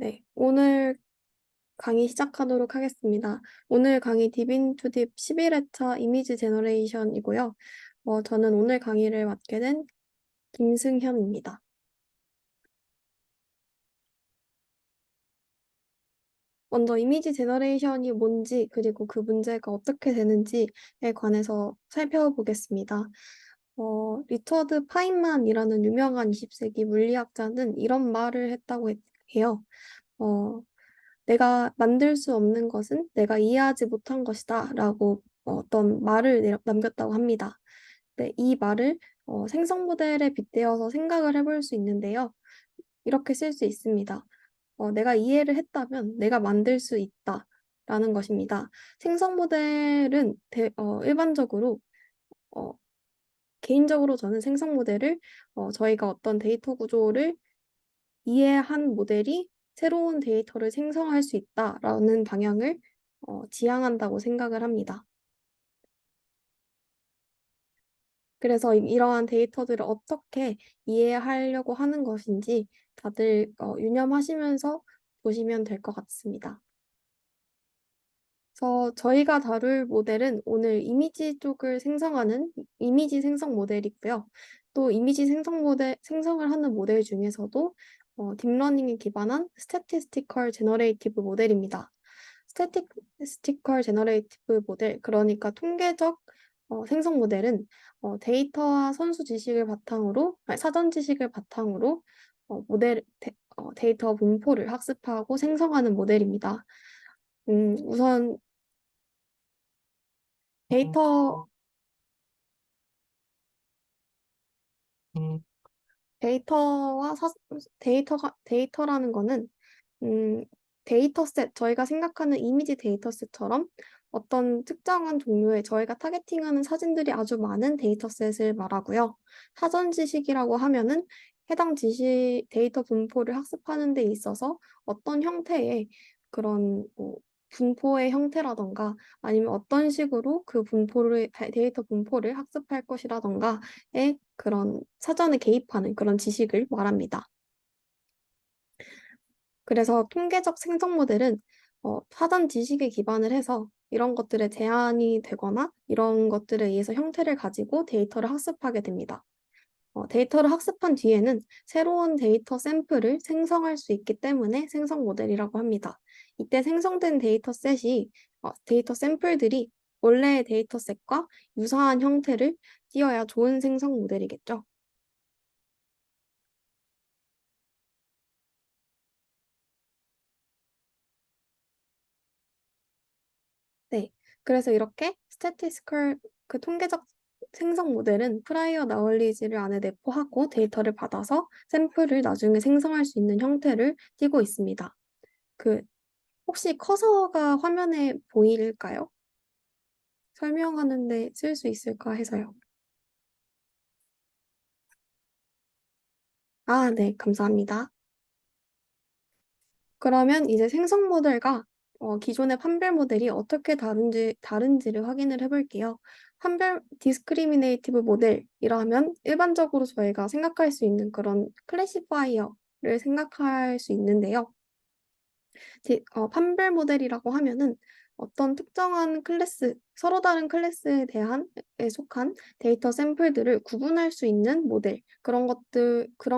네, 오늘 강의 시작하도록 하겠습니다. 오늘 강의 딥인 투 딥 11회차 이미지 제너레이션이고요. 저는 오늘 강의를 맡게 된 김승현입니다. 먼저 이미지 제너레이션이 뭔지 그리고 그 문제가 어떻게 되는지에 관해서 살펴보겠습니다. 리처드 파인만이라는 유명한 20세기 물리학자는 이런 말을 했다고 해요. 어, 내가 만들 수 없는 것은 내가 이해하지 못한 것이다 라고 어떤 말을 남겼다고 합니다. 네, 이 말을 생성 모델에 빗대어서 생각을 해볼 수 있는데요. 이렇게 쓸 수 있습니다. 내가 이해를 했다면 내가 만들 수 있다 라는 것입니다. 생성 모델은 일반적으로 어, 개인적으로 저는 생성 모델을 저희가 어떤 데이터 구조를 이해한 모델이 새로운 데이터를 생성할 수 있다라는 방향을 지향한다고 생각을 합니다. 그래서 이러한 데이터들을 어떻게 이해하려고 하는 것인지 다들 유념하시면서 보시면 될 것 같습니다. 그래서 저희가 다룰 모델은 오늘 이미지 쪽을 생성하는 이미지 생성 모델이고요. 또 이미지 생성을 하는 모델 중에서도 딥러닝에 기반한 스태티스티컬 제너레이티브 모델입니다. 스태티스티컬 제너레이티브 모델, 그러니까 통계적 생성 모델은 데이터와 선수 지식을 바탕으로, 사전 지식을 바탕으로 데이터 분포를 학습하고 생성하는 모델입니다. 우선 데이터, 데이터와 데이터라는 거는, 음, 데이터셋, 저희가 생각하는 이미지 데이터셋처럼 어떤 특정한 종류의 저희가 타겟팅하는 사진들이 아주 많은 데이터셋을 말하고요. 사전 지식이라고 하면은 해당 지식 데이터 분포를 학습하는 데 있어서 어떤 형태의 그런 분포의 형태라던가 아니면 어떤 식으로 그 데이터 분포를 학습할 것이라던가의 그런 사전에 개입하는 그런 지식을 말합니다. 그래서 통계적 생성 모델은 사전 지식에 기반을 해서 이런 것들에 제한이 되거나 이런 것들에 의해서 형태를 가지고 데이터를 학습하게 됩니다. 데이터를 학습한 뒤에는 새로운 데이터 샘플을 생성할 수 있기 때문에 생성 모델이라고 합니다. 이때 생성된 데이터 샘플들이 원래의 데이터셋과 유사한 형태를 띄어야 좋은 생성 모델이겠죠. 네. 그래서 이렇게 스태티스컬 그 통계적 생성 모델은 프라이어 나월리지를 안에 내포하고 데이터를 받아서 샘플을 나중에 생성할 수 있는 형태를 띠고 있습니다. 그 혹시 커서가 화면에 보일까요? 설명하는데 쓸 수 있을까 해서요. 아, 네, 감사합니다. 그러면 이제 생성 모델과 기존의 판별 모델이 어떻게 다른지를 확인을 해볼게요. 디스크리미네이티브 모델이라면 일반적으로 저희가 생각할 수 있는 그런 클래시파이어를 생각할 수 있는데요. 판별 모델이라고 하면은 어떤 특정한 서로 다른 클래스에 속한 데이터 샘플들을 구분할 수 있는 모델, 그런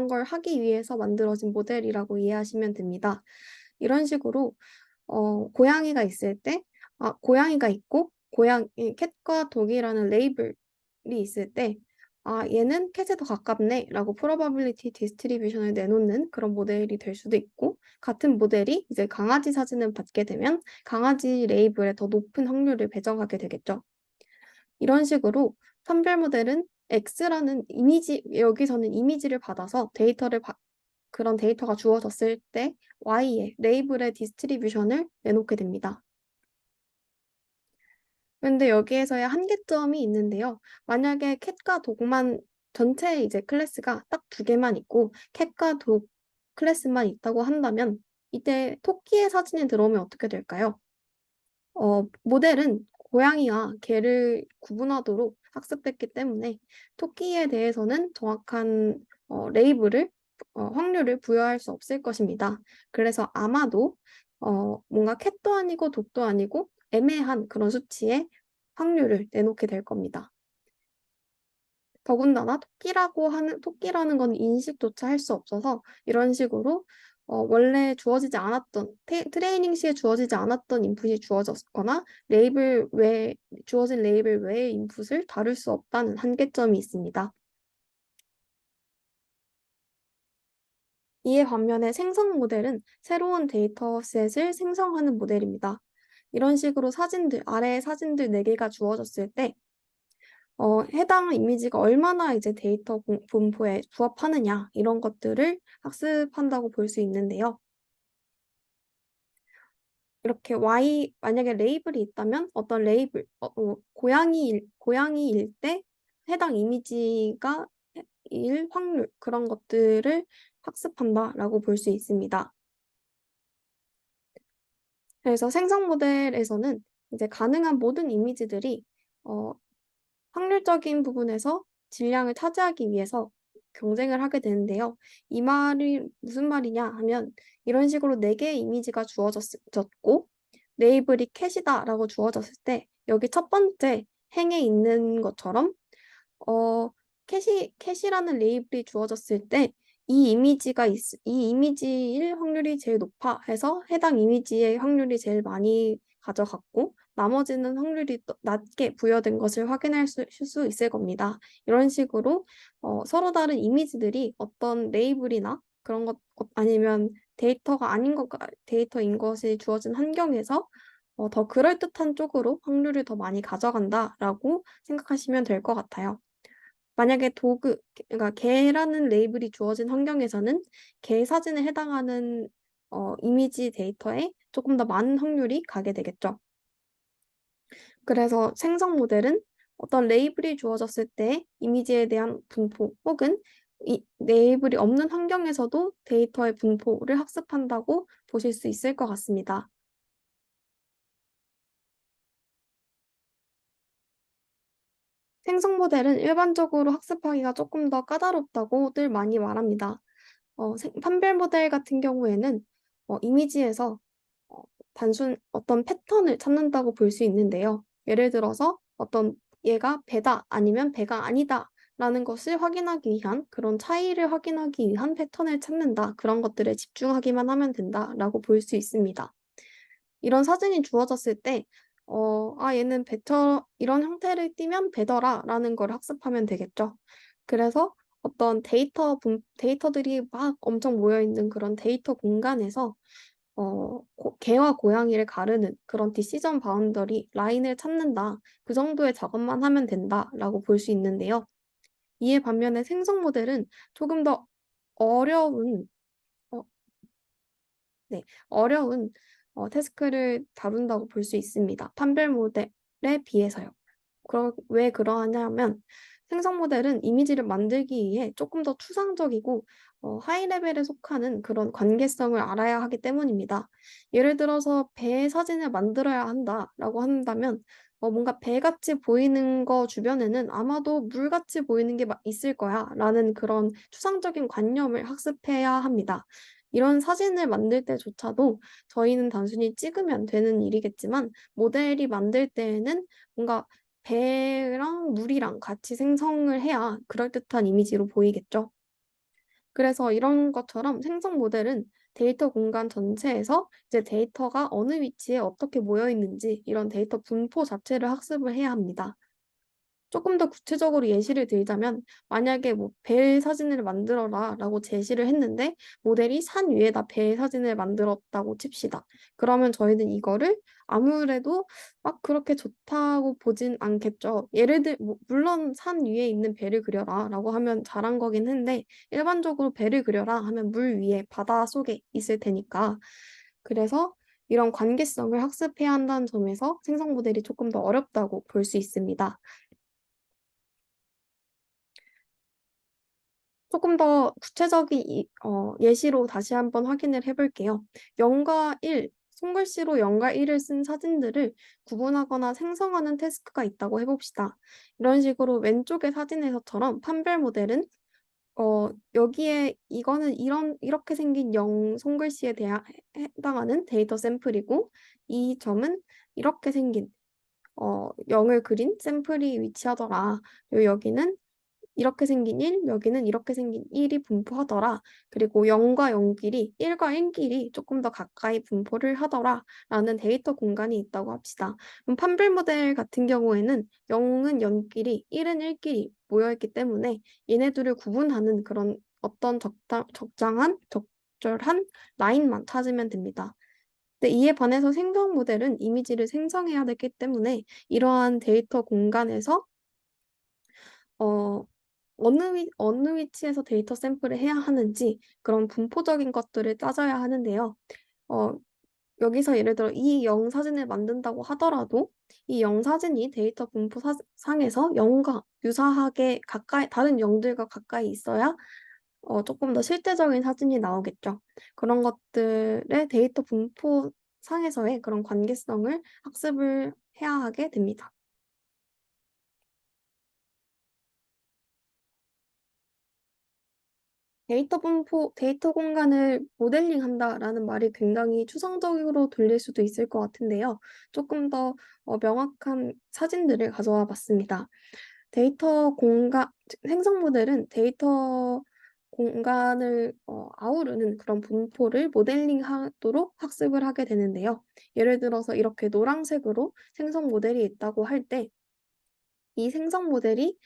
걸 하기 위해서 만들어진 모델이라고 이해하시면 됩니다. 이런 식으로, 고양이가 있을 때, 고양이가 있고, 캣과 독이라는 레이블이 있을 때, 얘는 캣에 더 가깝네 라고 probability distribution을 내놓는 그런 모델이 될 수도 있고, 같은 모델이 이제 강아지 사진을 받게 되면 강아지 레이블에 더 높은 확률을 배정하게 되겠죠. 이런 식으로 판별 모델은 여기서는 이미지를 받아서 그런 데이터가 주어졌을 때 Y의 레이블의 디스트리뷰션을 내놓게 됩니다. 근데 여기에서의 한계점이 있는데요. 만약에 캣과 독만 전체 이제 클래스가 딱 두 개만 있고 캣과 독 클래스만 있다고 한다면 이때 토끼의 사진이 들어오면 어떻게 될까요? 모델은 고양이와 개를 구분하도록 학습됐기 때문에 토끼에 대해서는 정확한 레이블을 확률을 부여할 수 없을 것입니다. 그래서 아마도 뭔가 캣도 아니고 독도 아니고 애매한 그런 수치의 확률을 내놓게 될 겁니다. 더군다나 토끼라는 건 인식조차 할 수 없어서 이런 식으로 원래 주어지지 않았던 트레이닝 시에 주어지지 않았던 인풋이 주어졌거나 주어진 레이블 외의 인풋을 다룰 수 없다는 한계점이 있습니다. 이에 반면에 생성 모델은 새로운 데이터셋을 생성하는 모델입니다. 이런 식으로 아래의 사진들 4개가 주어졌을 때 해당 이미지가 얼마나 이제 분포에 부합하느냐 이런 것들을 학습한다고 볼 수 있는데요. 이렇게 만약에 레이블이 있다면 어떤 레이블, 고양이일 때 해당 이미지가 일 확률 그런 것들을 학습한다라고 볼 수 있습니다. 그래서 생성 모델에서는 이제 가능한 모든 이미지들이 확률적인 부분에서 질량을 차지하기 위해서 경쟁을 하게 되는데요. 이 말이 무슨 말이냐 하면 이런 식으로 4개의 이미지가 주어졌고 레이블이 캣이다라고 주어졌을 때 여기 첫 번째 행에 있는 것처럼 캣이라는 레이블이 주어졌을 때 이 이미지일 확률이 제일 높아 해서 해당 이미지의 확률이 제일 많이 가져갔고 나머지는 확률이 낮게 부여된 것을 확인할 수 있을 겁니다. 이런 식으로 서로 다른 이미지들이 어떤 레이블이나 그런 것 아니면 데이터인 것이 주어진 환경에서 더 그럴듯한 쪽으로 확률을 더 많이 가져간다라고 생각하시면 될 것 같아요. 만약에 그러니까 개라는 레이블이 주어진 환경에서는 개 사진에 해당하는 이미지 데이터에 조금 더 많은 확률이 가게 되겠죠. 그래서 생성 모델은 어떤 레이블이 주어졌을 때 이미지에 대한 분포 혹은 이 레이블이 없는 환경에서도 데이터의 분포를 학습한다고 보실 수 있을 것 같습니다. 생성 모델은 일반적으로 학습하기가 조금 더 까다롭다고들 많이 말합니다. 판별 모델 같은 경우에는 이미지에서 어, 단순 어떤 패턴을 찾는다고 볼 수 있는데요. 예를 들어서 어떤 얘가 배다 아니면 배가 아니다 라는 것을 확인하기 위한 그런 차이를 확인하기 위한 패턴을 찾는다. 그런 것들에 집중하기만 하면 된다라고 볼 수 있습니다. 이런 사진이 주어졌을 때 얘는 이런 형태를 띠면 배더라 라는 걸 학습하면 되겠죠. 그래서 어떤 데이터들이 막 엄청 모여있는 그런 데이터 공간에서 개와 고양이를 가르는 그런 디시전 바운더리 라인을 찾는다. 그 정도의 작업만 하면 된다라고 볼 수 있는데요. 이에 반면에 생성 모델은 조금 더 어려운 어, 네, 어려운 태스크를 다룬다고 볼 수 있습니다. 판별 모델에 비해서요. 왜 그러하냐면 생성 모델은 이미지를 만들기 위해 조금 더 추상적이고 하이 레벨에 속하는 그런 관계성을 알아야 하기 때문입니다. 예를 들어서 배 사진을 만들어야 한다라고 한다면 뭔가 배같이 보이는 거 주변에는 아마도 물같이 보이는 게 있을 거야 라는 그런 추상적인 관념을 학습해야 합니다. 이런 사진을 만들 때조차도 저희는 단순히 찍으면 되는 일이겠지만 모델이 만들 때에는 뭔가 배랑 물이랑 같이 생성을 해야 그럴듯한 이미지로 보이겠죠. 그래서 이런 것처럼 생성 모델은 데이터 공간 전체에서 이제 데이터가 어느 위치에 어떻게 모여 있는지 이런 데이터 분포 자체를 학습을 해야 합니다. 조금 더 구체적으로 예시를 들자면 만약에 배 사진을 만들어라 라고 제시를 했는데 모델이 산 위에다 배 사진을 만들었다고 칩시다. 그러면 저희는 이거를 아무래도 막 그렇게 좋다고 보진 않겠죠. 물론 산 위에 있는 배를 그려라 라고 하면 잘한 거긴 한데 일반적으로 배를 그려라 하면 물 위에 바다 속에 있을 테니까 그래서 이런 관계성을 학습해야 한다는 점에서 생성 모델이 조금 더 어렵다고 볼 수 있습니다. 조금 더 구체적인 예시로 다시 한번 확인을 해볼게요. 0과 1, 손글씨로 0과 1을 쓴 사진들을 구분하거나 생성하는 태스크가 있다고 해봅시다. 이런 식으로 왼쪽의 사진에서처럼 판별 모델은 여기에 이거는 이렇게 생긴 영 손글씨에 해당하는 데이터 샘플이고, 이 점은 이렇게 생긴, 0을 그린 샘플이 위치하더라. 그리고 여기는 이렇게 생긴 1, 여기는 이렇게 생긴 1이 분포하더라. 그리고 0과 0끼리, 1과 1끼리 조금 더 가까이 분포를 하더라. 라는 데이터 공간이 있다고 합시다. 그럼 판별 모델 같은 경우에는 0은 0끼리, 1은 1끼리 모여있기 때문에 얘네들을 구분하는 그런 어떤 적절한 라인만 찾으면 됩니다. 근데 이에 반해서 생성 모델은 이미지를 생성해야 되기 때문에 이러한 데이터 공간에서 어, 어느 위치에서 데이터 샘플을 해야 하는지 그런 분포적인 것들을 따져야 하는데요. 어, 여기서 예를 들어 이 영사진을 만든다고 하더라도 이 영사진이 데이터 분포 상에서 0과 유사하게 가까이, 다른 영들과 가까이 있어야 조금 더 실제적인 사진이 나오겠죠. 그런 것들의 데이터 분포 상에서의 그런 관계성을 학습을 해야 하게 됩니다. 데이터 공간을 모델링 한다라는 말이 굉장히 추상적으로 들릴 수도 있을 것 같은데요. 조금 더 명확한 사진들을 가져와 봤습니다. 생성 모델은 데이터 공간을 아우르는 그런 분포를 모델링 하도록 학습을 하게 되는데요. 예를 들어서 이렇게 노란색으로 생성 모델이 있다고 할 때, 이 생성 모델이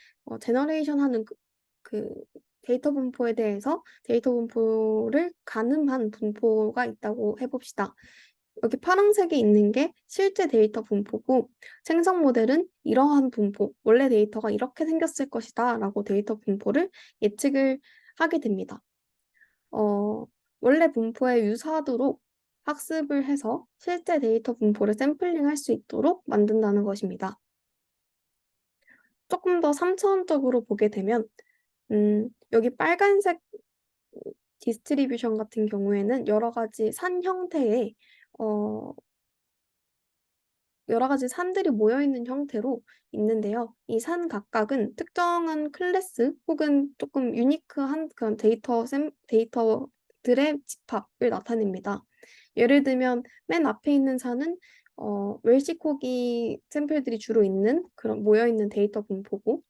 제너레이션 하는 그 데이터 분포에 대해서 데이터 분포를 가늠한 분포가 있다고 해봅시다. 여기 파란색이 있는 게 실제 데이터 분포고 생성 모델은 이러한 분포, 원래 데이터가 이렇게 생겼을 것이다 라고 데이터 분포를 예측을 하게 됩니다. 원래 분포에 유사하도록 학습을 해서 실제 데이터 분포를 샘플링 할 수 있도록 만든다는 것입니다. 조금 더 3차원적으로 보게 되면 여기 빨간색 디스트리뷰션 같은 경우에는 어, 여러 가지 산들이 모여 있는 형태로 있는데요. 이 산 각각은 특정한 클래스 혹은 조금 유니크한 그런 데이터들의 집합을 나타냅니다. 예를 들면 맨 앞에 있는 산은 웰시코기 샘플들이 주로 있는 그런 모여 있는 데이터 분포고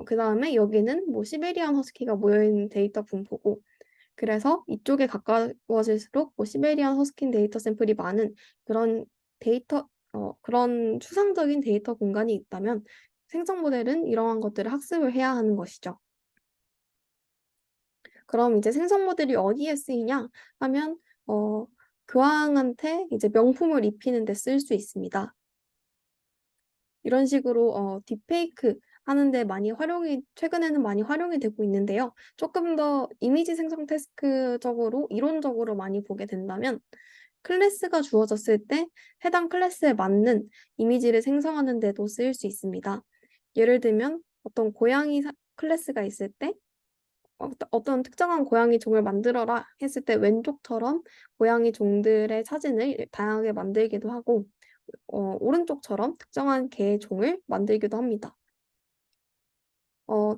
그 다음에 여기는 뭐 시베리안 허스키가 모여 있는 데이터 분포고 그래서 이쪽에 가까워질수록 뭐 시베리안 허스킨 데이터 샘플이 많은 그런 그런 추상적인 데이터 공간이 있다면 생성 모델은 이러한 것들을 학습을 해야 하는 것이죠. 그럼 이제 생성 모델이 어디에 쓰이냐 하면 교황한테 이제 명품을 입히는 데 쓸 수 있습니다. 이런 식으로 딥페이크 하는데 최근에는 많이 활용이 되고 있는데요. 조금 더 이미지 생성 태스크적으로, 이론적으로 많이 보게 된다면 클래스가 주어졌을 때 해당 클래스에 맞는 이미지를 생성하는 데도 쓰일 수 있습니다. 예를 들면 어떤 클래스가 있을 때 어떤 특정한 고양이 종을 만들어라 했을 때 왼쪽처럼 고양이 종들의 사진을 다양하게 만들기도 하고 오른쪽처럼 특정한 개의 종을 만들기도 합니다.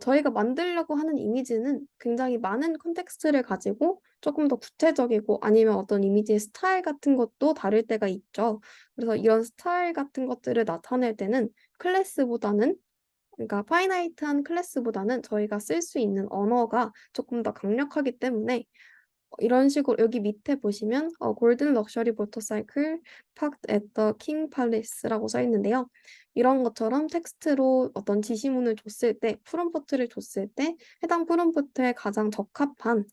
저희가 만들려고 하는 이미지는 굉장히 많은 컨텍스트를 가지고 조금 더 구체적이고 아니면 어떤 이미지의 스타일 같은 것도 다를 때가 있죠. 그래서 이런 스타일 같은 것들을 나타낼 때는 그러니까 파이나이트한 클래스보다는 저희가 쓸 수 있는 언어가 조금 더 강력하기 때문에 이런 식으로 여기 밑에 보시면 골든 럭셔리 모터사이클 parked at the King Palace라고 써 있는데요. 이런 것처럼 텍스트로 어떤 지시문을 줬을 때, 프롬프트를 줬을 때 해당 프롬프트에 가장 적합한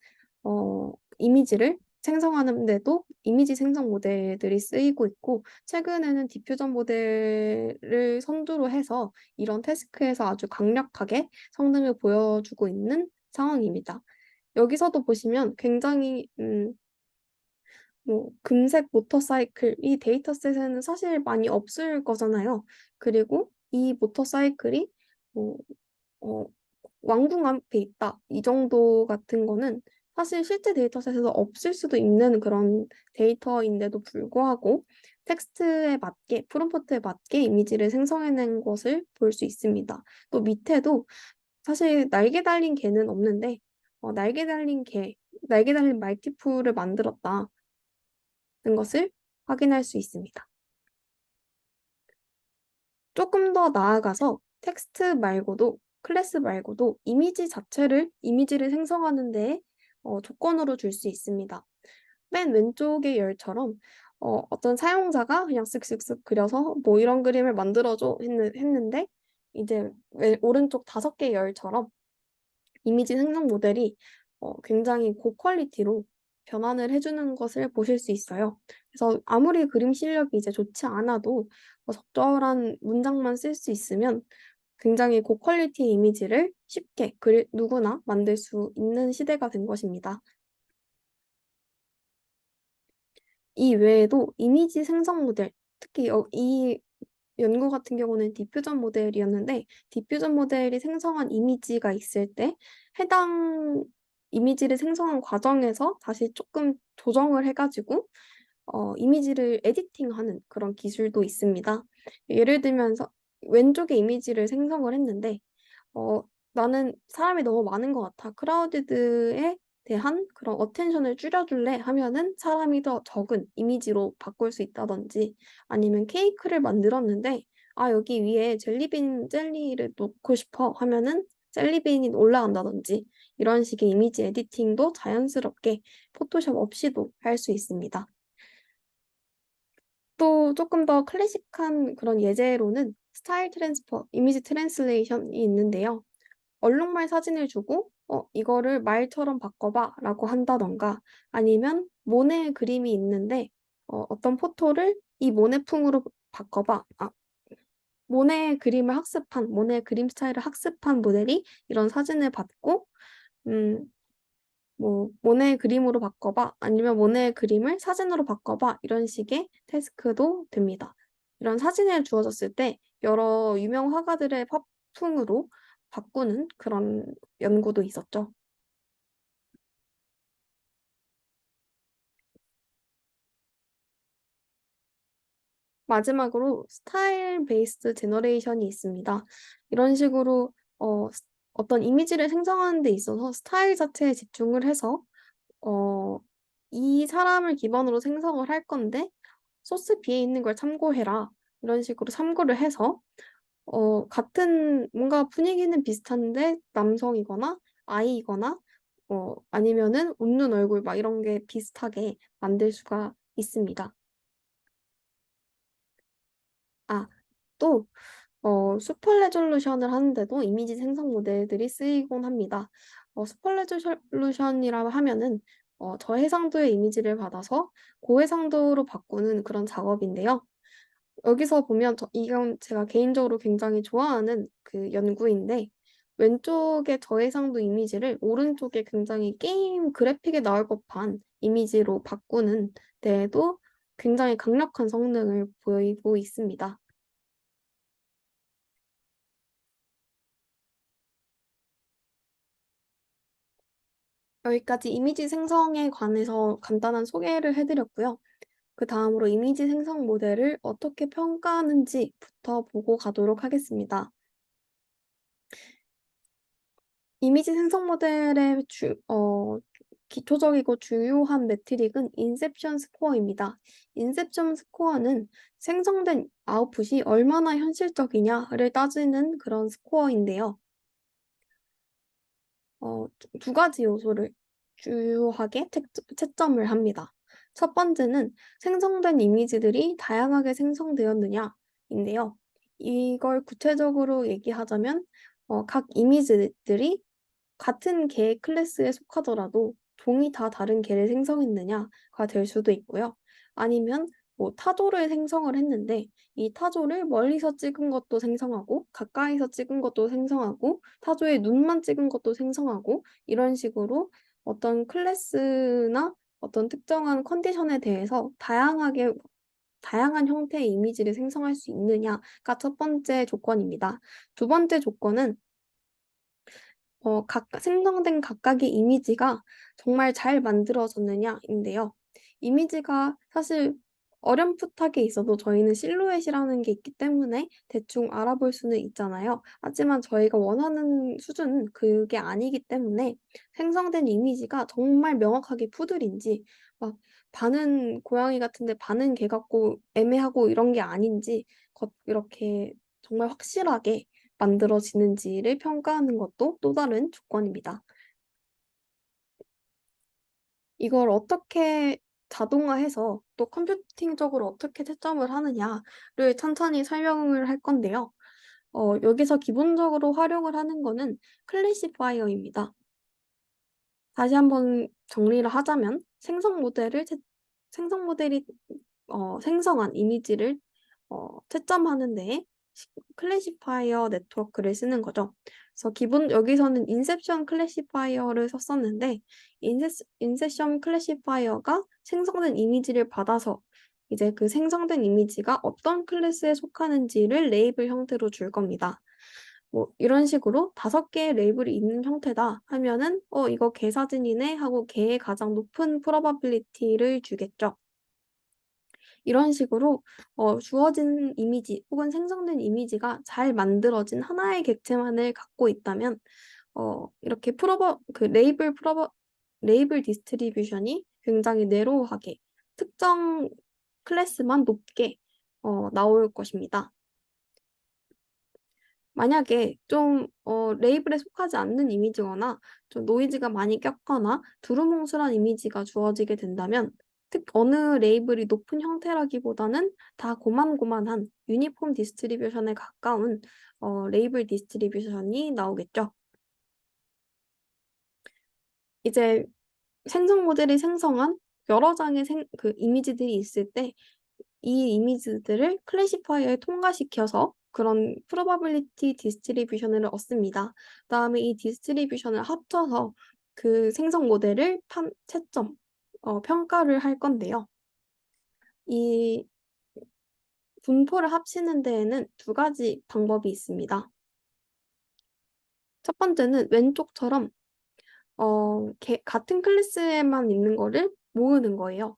이미지를 생성하는데도 이미지 생성 모델들이 쓰이고 있고 최근에는 디퓨전 모델을 선두로 해서 이런 태스크에서 아주 강력하게 성능을 보여주고 있는 상황입니다. 여기서도 보시면 굉장히 뭐 금색 모터사이클 이 데이터셋에는 사실 많이 없을 거잖아요. 그리고 이 모터사이클이 뭐 어, 왕궁 앞에 있다 이 정도 같은 거는 사실 실제 데이터셋에서 없을 수도 있는 그런 데이터인데도 불구하고 텍스트에 맞게 프롬프트에 맞게 이미지를 생성해낸 것을 볼 수 있습니다. 또 밑에도 사실 날개 달린 개는 없는데, 날개 달린 말티푸를 만들었다는 것을 확인할 수 있습니다. 조금 더 나아가서 텍스트 말고도, 클래스 말고도 이미지를 생성하는 데 조건으로 줄 수 있습니다. 맨 왼쪽의 열처럼 어떤 사용자가 그냥 쓱쓱쓱 그려서 뭐 이런 그림을 만들어줘 했는데 이제 오른쪽 5개 열처럼 이미지 생성 모델이 굉장히 고퀄리티로 변환을 해주는 것을 보실 수 있어요. 그래서 아무리 그림 실력이 이제 좋지 않아도 적절한 문장만 쓸 수 있으면 굉장히 고퀄리티 이미지를 쉽게 누구나 만들 수 있는 시대가 된 것입니다. 이 외에도 이미지 생성 모델, 특히 이 연구 같은 경우는 디퓨전 모델이었는데, 디퓨전 모델이 생성한 이미지가 있을 때 해당 이미지를 생성한 과정에서 다시 조금 조정을 해가지고 이미지를 에디팅하는 그런 기술도 있습니다. 예를 들면서 왼쪽에 이미지를 생성을 했는데 어, 나는 사람이 너무 많은 것 같아. 크라우디드에 대한 그런 어텐션을 줄여줄래 하면은 사람이 더 적은 이미지로 바꿀 수 있다든지 아니면 케이크를 만들었는데 여기 위에 젤리를 놓고 싶어 하면은 젤리빈이 올라간다든지 이런 식의 이미지 에디팅도 자연스럽게 포토샵 없이도 할 수 있습니다. 또 조금 더 클래식한 그런 예제로는 스타일 트랜스퍼, 이미지 트랜슬레이션이 있는데요. 얼룩말 사진을 주고 이거를 말처럼 바꿔봐 라고 한다던가 아니면 모네 그림이 있는데 어떤 포토를 이 모네풍으로 바꿔봐. 모네 그림 스타일을 학습한 모델이 이런 사진을 받고 음, 뭐 모네 그림으로 바꿔봐 아니면 모네 그림을 사진으로 바꿔봐 이런 식의 태스크도 됩니다. 이런 사진을 주어졌을 때 여러 유명 화가들의 화풍으로 바꾸는 그런 연구도 있었죠. 마지막으로 스타일 베이스드 제너레이션이 있습니다. 이런 식으로 어떤 이미지를 생성하는 데 있어서 스타일 자체에 집중을 해서 어, 이 사람을 기반으로 생성을 할 건데 소스 B에 있는 걸 참고해라. 이런 식으로 참고를 해서 같은 뭔가 분위기는 비슷한데 남성이거나 아이이거나 아니면은 웃는 얼굴 막 이런 게 비슷하게 만들 수가 있습니다. 아, 또 슈퍼 레졸루션을 하는데도 이미지 생성 모델들이 쓰이곤 합니다. 슈퍼 레졸루션이라고 하면은 저해상도의 이미지를 받아서 고해상도로 바꾸는 그런 작업인데요. 여기서 보면 이건 제가 개인적으로 굉장히 좋아하는 그 연구인데 왼쪽의 저해상도 이미지를 오른쪽에 굉장히 게임 그래픽에 나올 법한 이미지로 바꾸는 데에도 굉장히 강력한 성능을 보이고 있습니다. 여기까지 이미지 생성에 관해서 간단한 소개를 해드렸고요. 그 다음으로 이미지 생성 모델을 어떻게 평가하는지부터 보고 가도록 하겠습니다. 이미지 생성 모델의 기초적이고 주요한 매트릭은 인셉션 스코어입니다. 인셉션 스코어는 생성된 아웃풋이 얼마나 현실적이냐를 따지는 그런 스코어인데요. 두 가지 요소를 주요하게 채점을 합니다. 첫 번째는 생성된 이미지들이 다양하게 생성되었느냐인데요. 이걸 구체적으로 얘기하자면 각 이미지들이 같은 개 클래스에 속하더라도 종이 다 다른 개를 생성했느냐가 될 수도 있고요. 아니면 뭐 타조를 생성을 했는데 이 타조를 멀리서 찍은 것도 생성하고 가까이서 찍은 것도 생성하고 타조의 눈만 찍은 것도 생성하고 이런 식으로 어떤 클래스나 어떤 특정한 컨디션에 대해서 다양한 형태의 이미지를 생성할 수 있느냐가 첫 번째 조건입니다. 두 번째 조건은 생성된 각각의 이미지가 정말 잘 만들어졌느냐인데요. 이미지가 사실 어렴풋하게 있어도 저희는 실루엣이라는 게 있기 때문에 대충 알아볼 수는 있잖아요. 하지만 저희가 원하는 수준은 그게 아니기 때문에 생성된 이미지가 정말 명확하게 푸들인지 막 반은 고양이 같은데 반은 개 같고 애매하고 이런 게 아닌지 이렇게 정말 확실하게 만들어지는지를 평가하는 것도 또 다른 조건입니다. 이걸 어떻게 자동화해서 또 컴퓨팅적으로 어떻게 채점을 하느냐를 천천히 설명을 할 건데요. 여기서 기본적으로 활용을 하는 거는 클래시파이어입니다. 다시 한번 정리를 하자면 생성 모델이 생성한 이미지를 채점하는 데에 클래시파이어 네트워크를 쓰는 거죠. 그래서 여기서는 인셉션 클래시파이어를 썼었는데 인셉션 클래시파이어가 생성된 이미지를 받아서 이제 그 생성된 이미지가 어떤 클래스에 속하는지를 레이블 형태로 줄 겁니다. 뭐 이런 식으로 5개의 레이블이 있는 형태다 하면은 이거 개 사진이네 하고 개의 가장 높은 프로바빌리티를 주겠죠. 이런 식으로 주어진 이미지 혹은 생성된 이미지가 잘 만들어진 하나의 객체만을 갖고 있다면 이렇게 레이블 디스트리뷰션이 굉장히 내로우하게 특정 클래스만 높게 나올 것입니다. 만약에 좀 레이블에 속하지 않는 이미지거나 좀 노이즈가 많이 꼈거나 두루뭉술한 이미지가 주어지게 된다면 어느 레이블이 높은 형태라기보다는 다 고만고만한 유니폼 디스트리뷰션에 가까운 레이블 디스트리뷰션이 나오겠죠. 이제 생성 모델이 생성한 여러 장의 그 이미지들이 있을 때 이 이미지들을 클래시파이어에 통과시켜서 그런 프로바빌리티 디스트리뷰션을 얻습니다. 그다음에 이 디스트리뷰션을 합쳐서 그 생성 모델을 채점, 평가를 할 건데요. 이 분포를 합치는 데에는 2가지 방법이 있습니다. 첫 번째는 왼쪽처럼 같은 클래스에만 있는 거를 모으는 거예요.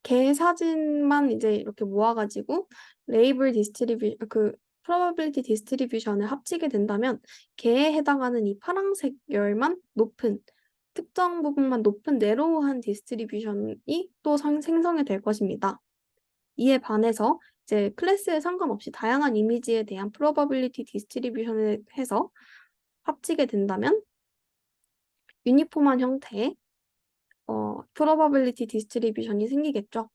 개 사진만 이제 이렇게 모아가지고 probability distribution을 합치게 된다면 개에 해당하는 이 파란색 열만 높은 특정 부분만 높은 내로우한 디스트리뷰션이 또 생성이 될 것입니다. 이에 반해서 이제 클래스에 상관없이 다양한 이미지에 대한 probability distribution을 해서 합치게 된다면 유니폼한 형태의 probability distribution이 생기겠죠.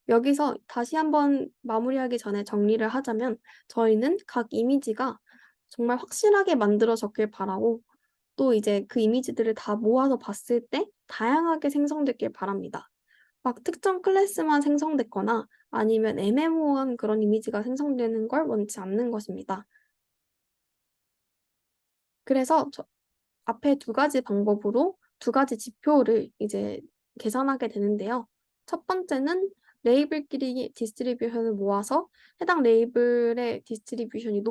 여기서 다시 한번 마무리하기 전에 정리를 하자면 저희는 각 이미지가 정말 확실하게 만들어졌길 바라고 또 이제 그 이미지들을 다 모아서 봤을 때 다양하게 생성됐길 바랍니다. 막 특정 클래스만 생성됐거나 아니면 애매모호한 그런 이미지가 생성되는 걸 원치 않는 것입니다. 그래서 앞에 2가지 방법으로 2가지 지표를 이제 계산하게 되는데요. 첫 번째는 레이블끼리 디스트리뷰션을 모아서 해당 레이블의 디스트리뷰션이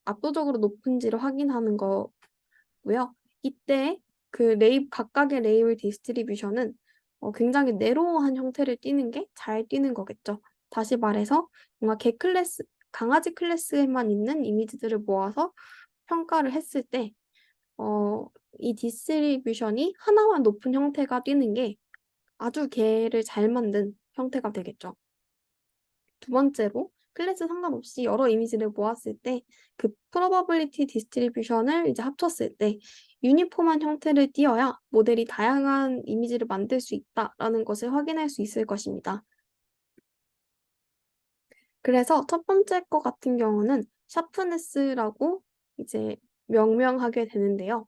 압도적으로 높은지를 확인하는 거고요. 이때 그 각각의 레이블 디스트리뷰션은 굉장히 내로우한 형태를 띠는 게 잘 띠는 거겠죠. 다시 말해서 뭔가 강아지 클래스에만 있는 이미지들을 모아서 평가를 했을 때 이 디스트리뷰션이 하나만 높은 형태가 띄는 게 아주 개를 잘 만든 형태가 되겠죠. 2번째로 클래스 상관없이 여러 이미지를 모았을 때 그 probability distribution을 이제 합쳤을 때 유니폼한 형태를 띄어야 모델이 다양한 이미지를 만들 수 있다라는 것을 확인할 수 있을 것입니다. 그래서 첫 번째 거 같은 경우는 샤프네스라고 이제 명명하게 되는데요.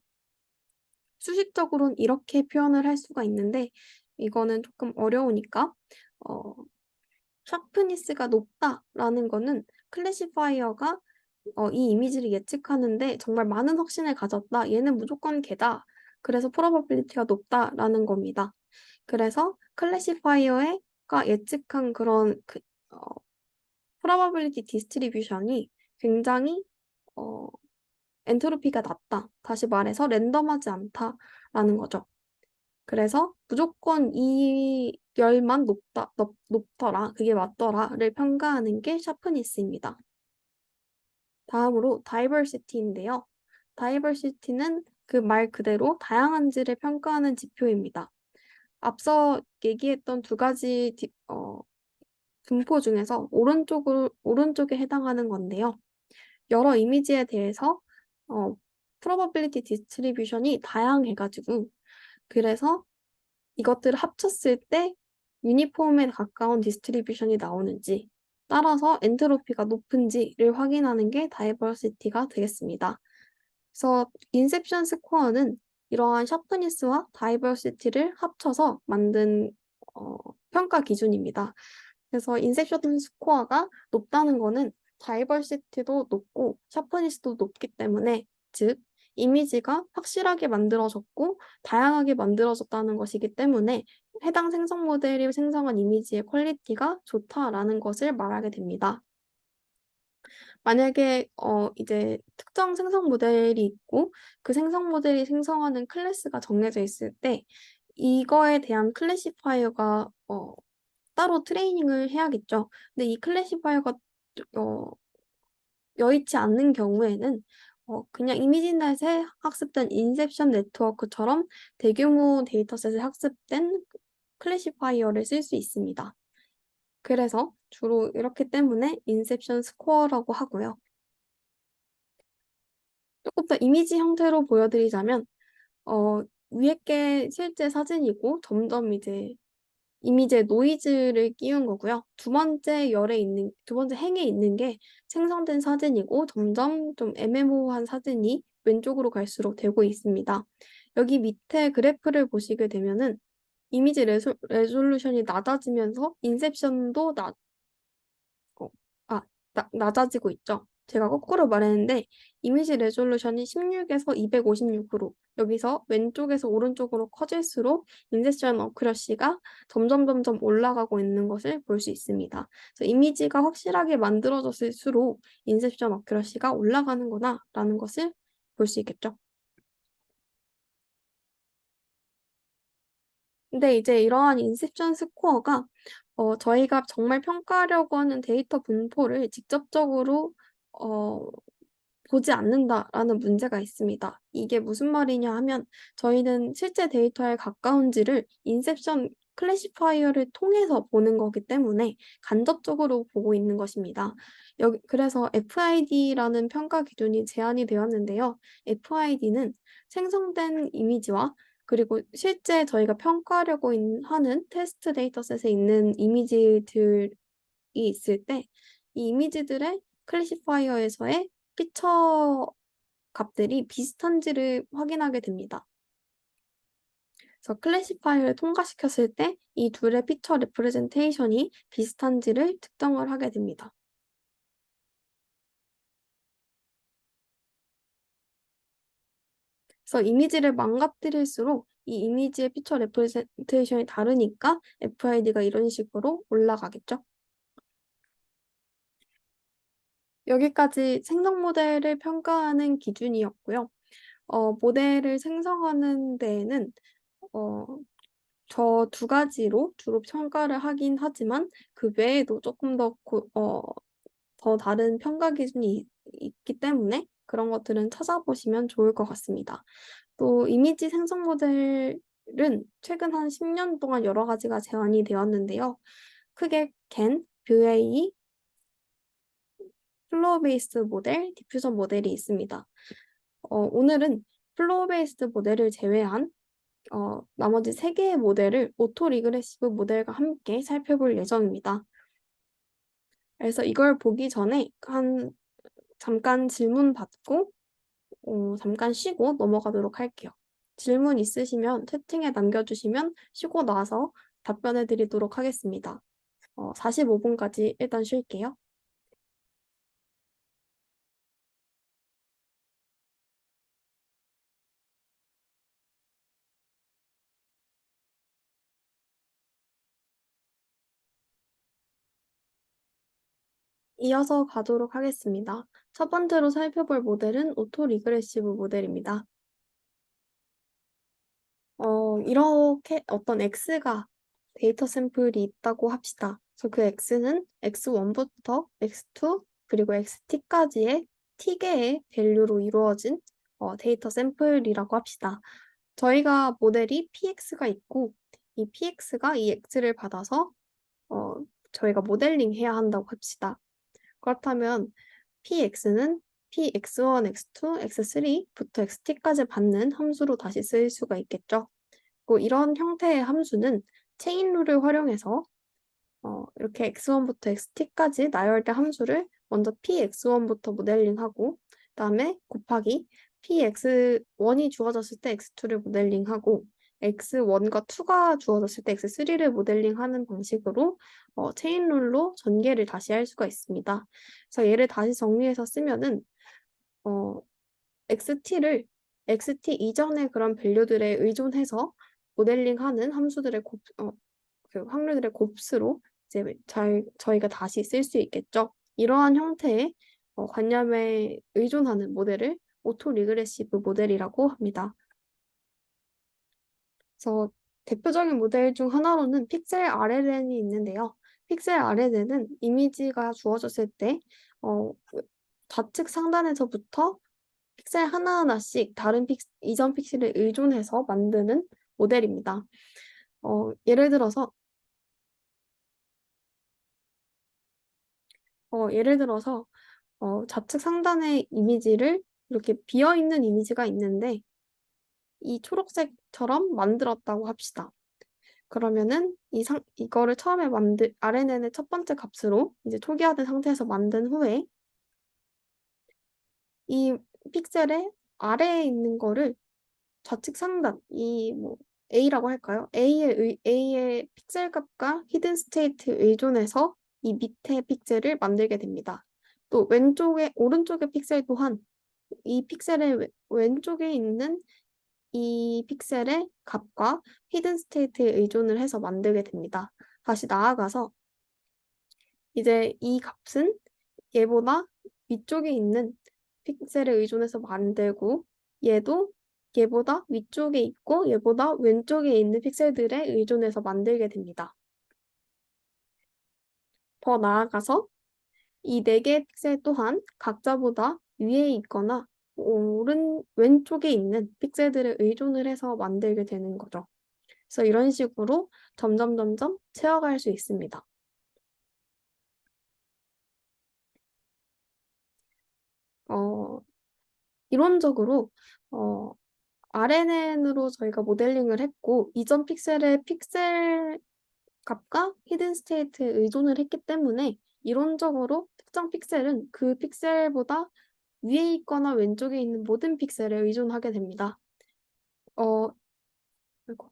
수식적으로는 이렇게 표현을 할 수가 있는데 이거는 조금 어려우니까 샤프니스가 높다라는 거는 클래시파이어가 이 이미지를 예측하는데 정말 많은 확신을 가졌다. 얘는 무조건 개다. 그래서 프로바빌리티가 높다라는 겁니다. 그래서 클래시파이어가 예측한 그런 프로바빌리티 디스트리뷰션이 굉장히 어, 엔트로피가 낮다. 다시 말해서 랜덤하지 않다라는 거죠. 그래서 무조건 이 열만 높더라, 그게 맞더라를 평가하는 게 샤프니스입니다. 다음으로 다이버시티인데요. 다이버시티는 그 말 그대로 다양한지를 평가하는 지표입니다. 앞서 얘기했던 두 가지 분포 중에서 오른쪽에 해당하는 건데요. 여러 이미지에 대해서 어, probability distribution이 다양해가지고 그래서 이것들을 합쳤을 때 유니폼에 가까운 디스트리뷰션이 나오는지 따라서 엔트로피가 높은지를 확인하는 게 다이버시티가 되겠습니다. 그래서 인셉션 스코어는 이러한 샤프니스와 다이버시티를 합쳐서 만든 어, 평가 기준입니다. 그래서 인셉션 스코어가 높다는 거는 다이버시티도 높고 샤프니스도 높기 때문에 즉 이미지가 확실하게 만들어졌고 다양하게 만들어졌다는 것이기 때문에 해당 생성 모델이 생성한 이미지의 퀄리티가 좋다라는 것을 말하게 됩니다. 만약에 이제 특정 생성 모델이 있고 그 생성 모델이 생성하는 클래스가 정해져 있을 때 이거에 대한 클래시파이어가 따로 트레이닝을 해야겠죠. 근데 이 클래시파이어가 어, 여의치 않는 경우에는 그냥 이미지넷에 학습된 인셉션 네트워크처럼 대규모 데이터셋에 학습된 클래시파이어를 쓸 수 있습니다. 그래서 주로 이렇기 때문에 인셉션 스코어라고 하고요. 조금 더 이미지 형태로 보여드리자면 위에 게 실제 사진이고 점점 이제 이미지에 노이즈를 끼운 거고요. 두 번째 행에 있는 게 생성된 사진이고 점점 좀 애매모호한 사진이 왼쪽으로 갈수록 되고 있습니다. 여기 밑에 그래프를 보시게 되면은 이미지 레졸루션이 낮아지면서 인셉션도 어, 낮아지고 있죠. 제가 거꾸로 말했는데 이미지 레졸루션이 16에서 256으로 여기서 왼쪽에서 오른쪽으로 커질수록 인셉션 어큐러시가 점점 올라가고 있는 것을 볼 수 있습니다. 그래서 이미지가 확실하게 만들어졌을수록 인셉션 어큐러시가 올라가는구나라는 것을 볼 수 있겠죠. 근데 이제 이러한 인셉션 스코어가 저희가 정말 평가하려고 하는 데이터 분포를 직접적으로 어, 보지 않는다라는 문제가 있습니다. 이게 무슨 말이냐 하면 저희는 실제 데이터에 가까운지를 인셉션 클래시파이어를 통해서 보는 거기 때문에 간접적으로 보고 있는 것입니다. 그래서 FID라는 평가 기준이 제한이 되었는데요. FID는 생성된 이미지와 그리고 실제 저희가 평가하려고 하는 테스트 데이터셋에 있는 이미지들이 있을 때 이 이미지들의 클래시파이어에서의 피처 값들이 비슷한지를 확인하게 됩니다. 그래서 클래시파이어를 통과시켰을 때 이 둘의 피처 레프레젠테이션이 비슷한지를 특정을 하게 됩니다. 그래서 이미지를 망가뜨릴수록 이 이미지의 피처 레프레젠테이션이 다르니까 FID가 이런 식으로 올라가겠죠. 여기까지 생성 모델을 평가하는 기준이었고요. 모델을 생성하는 데에는 어, 저 두 가지로 주로 평가를 하긴 하지만 그 외에도 조금 더 다른 평가 기준이 있기 때문에 그런 것들은 찾아보시면 좋을 것 같습니다. 또 이미지 생성 모델은 최근 한 10년 동안 여러 가지가 제안이 되었는데요. 크게 겐, 뷰에이, 플로우 베이스드 모델, 디퓨전 모델이 있습니다. 오늘은 플로우 베이스드 모델을 제외한 나머지 세 개의 모델을 오토 리그레시브 모델과 함께 살펴볼 예정입니다. 그래서 이걸 보기 전에 잠깐 질문 받고 잠깐 쉬고 넘어가도록 할게요. 질문 있으시면 채팅에 남겨주시면 쉬고 나서 답변해 드리도록 하겠습니다. 45분까지 일단 쉴게요. 이어서 가도록 하겠습니다. 첫 번째로 살펴볼 모델은 오토 리그레시브 모델입니다. 이렇게 어떤 x가 데이터 샘플이 있다고 합시다. 그래서 그 x는 x1부터 x2 그리고 xt까지의 t개의 밸류로 이루어진 데이터 샘플이라고 합시다. 저희가 모델이 px가 있고 이 px가 이 x를 받아서 어, 저희가 모델링 해야 한다고 합시다. 그렇다면 px는 px1, x2, x3부터 xt까지 받는 함수로 다시 쓰일 수가 있겠죠. 이런 형태의 함수는 체인 룰을 활용해서 이렇게 x1부터 xt까지 나열된 함수를 먼저 px1부터 모델링하고 그다음에 곱하기 px1이 주어졌을 때 x2를 모델링하고 x1과 2가 주어졌을 때 x3를 모델링하는 방식으로 체인 룰로 전개를 다시 할 수가 있습니다. 그래서 얘를 다시 정리해서 쓰면은 어, XT를 XT 이전의 그런 밸류들에 의존해서 모델링하는 함수들의 그 확률들의 곱수로 이제 저희가 다시 쓸 수 있겠죠. 이러한 형태의 관념에 의존하는 모델을 오토 리그레시브 모델이라고 합니다. 그래서 대표적인 모델 중 하나로는 픽셀 RNN이 있는데요. 픽셀 RNN은 이미지가 주어졌을 때 좌측 상단에서부터 픽셀 하나하나씩 다른 이전 픽셀에 의존해서 만드는 모델입니다. 예를 들어서 좌측 상단의 이미지를 이렇게 비어있는 이미지가 있는데 이 초록색처럼 만들었다고 합시다. 그러면은 이거를 처음에 RNN의 첫 번째 값으로 이제 초기화된 상태에서 만든 후에 이 픽셀의 아래에 있는 거를 좌측 상단, A라고 할까요? A의 픽셀 값과 히든 스테이트에 의존해서 이 밑에 픽셀을 만들게 됩니다. 또 오른쪽의 픽셀 또한 이 픽셀의 왼쪽에 있는 이 픽셀의 값과 히든 스테이트에 의존을 해서 만들게 됩니다. 다시 나아가서 이제 이 값은 얘보다 위쪽에 있는 픽셀에 의존해서 만들고 얘도 얘보다 위쪽에 있고 얘보다 왼쪽에 있는 픽셀들에 의존해서 만들게 됩니다. 더 나아가서 이 네 개의 픽셀 또한 각자보다 위에 있거나 왼쪽에 있는 픽셀들에 의존을 해서 만들게 되는 거죠. 그래서 이런 식으로 점점 채워갈 수 있습니다. 이론적으로 RNN으로 저희가 모델링을 했고 이전 픽셀의 픽셀 값과 히든 스테이트에 의존을 했기 때문에 이론적으로 특정 픽셀은 그 픽셀보다 위에 있거나 왼쪽에 있는 모든 픽셀에 의존하게 됩니다. 아이고.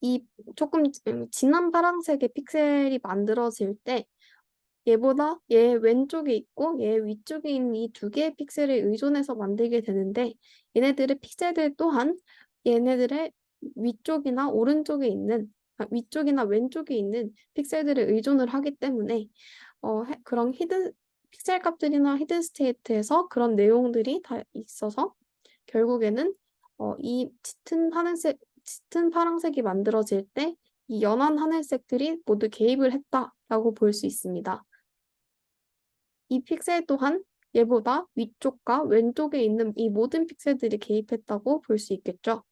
이 조금 진한 파란색의 픽셀이 만들어질 때 얘보다 얘 왼쪽에 있고 얘 위쪽에 있는 이 두 개의 픽셀에 의존해서 만들게 되는데 얘네들의 픽셀들 또한 얘네들의 위쪽이나 왼쪽에 있는 픽셀들에 의존을 하기 때문에 그런 픽셀 값들이나 히든 스테이트에서 그런 내용들이 다 있어서 결국에는 이 짙은 파란색이 만들어질 때 이 연한 하늘색들이 모두 개입을 했다라고 볼 수 있습니다. 이 픽셀 또한 얘보다 위쪽과 왼쪽에 있는 이 모든 픽셀들이 개입했다고 볼 수 있겠죠.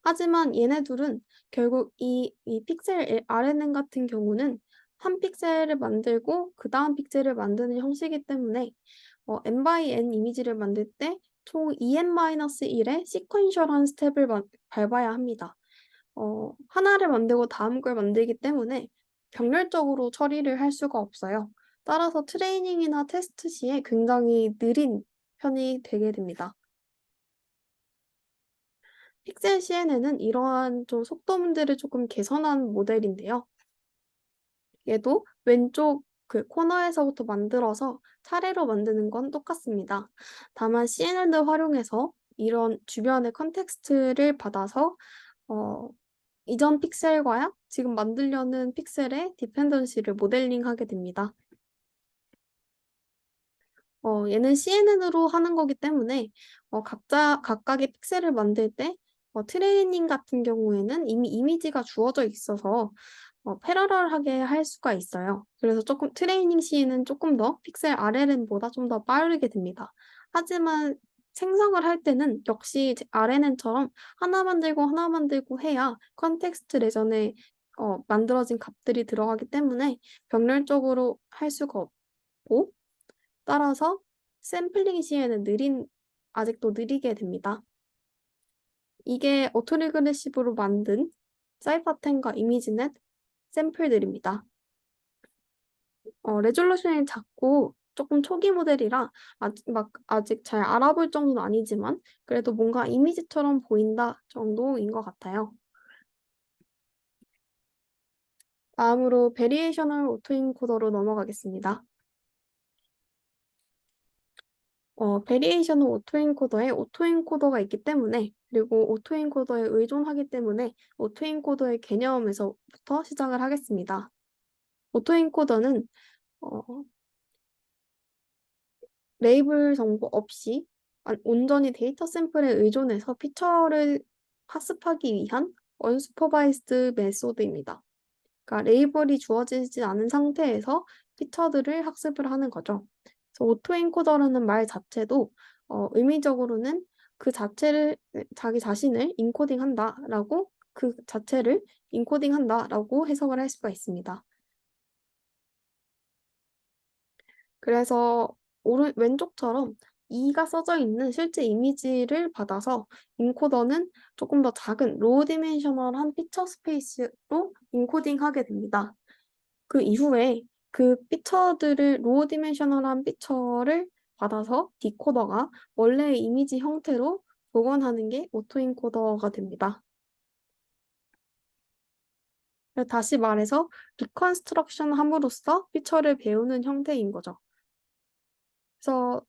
하지만 얘네 둘은 결국 이 픽셀 RNN 같은 경우는 한 픽셀을 만들고 그 다음 픽셀을 만드는 형식이기 때문에 n by n 이미지를 만들 때 총 2n-1의 시퀀셜한 스텝을 밟아야 합니다. 하나를 만들고 다음 걸 만들기 때문에 병렬적으로 처리를 할 수가 없어요. 따라서 트레이닝이나 테스트 시에 굉장히 느린 편이 되게 됩니다. 픽셀 CNN은 이러한 좀 속도 문제를 조금 개선한 모델인데요. 얘도 왼쪽 그 코너에서부터 만들어서 차례로 만드는 건 똑같습니다. 다만 CNN을 활용해서 이런 주변의 컨텍스트를 받아서 이전 픽셀과 지금 만들려는 픽셀의 디펜던시를 모델링하게 됩니다. 얘는 CNN으로 하는 거기 때문에 각각의 픽셀을 만들 때 트레이닝 같은 경우에는 이미 이미지가 주어져 있어서 패러럴하게 할 수가 있어요. 그래서 조금 트레이닝 시에는 조금 더 픽셀 RLN보다 좀 더 빠르게 됩니다. 하지만 생성을 할 때는 역시 RNN처럼 하나 만들고 하나 만들고 해야 컨텍스트 레전에 만들어진 값들이 들어가기 때문에 병렬적으로 할 수가 없고 따라서 샘플링 시에는 아직도 느리게 됩니다. 이게 오토리그레시브로 만든 사이퍼텐과 이미지넷 샘플들입니다. 레졸루션이 작고 조금 초기 모델이라 아직 잘 알아볼 정도는 아니지만 그래도 뭔가 이미지처럼 보인다 정도인 것 같아요. 다음으로 베리에이셔널 오토인코더로 넘어가겠습니다. 베리에이션은 오토엔코더에 오토엔코더가 있기 때문에 그리고 오토엔코더에 의존하기 때문에 오토엔코더의 개념에서부터 시작을 하겠습니다. 오토엔코더는 어, 레이블 정보 없이 온전히 데이터 샘플에 의존해서 피처를 학습하기 위한 언슈퍼바이스드 메소드입니다. 그러니까 레이블이 주어지지 않은 상태에서 피처들을 학습을 하는 거죠. 그래서 오토엔코더라는 말 자체도 의미적으로는 그 자체를 자기 자신을 인코딩한다라고 그 자체를 인코딩한다라고 해석을 할 수가 있습니다. 그래서 왼쪽처럼 2가 써져 있는 실제 이미지를 받아서 인코더는 조금 더 작은 로우 디멘셔널한 피처 스페이스로 인코딩하게 됩니다. 그 이후에 그 피처들을 로우 디멘셔널한 피처를 받아서 디코더가 원래의 이미지 형태로 복원하는 게 오토인코더가 됩니다. 다시 말해서 리컨스트럭션 함으로써 피처를 배우는 형태인 거죠. 그래서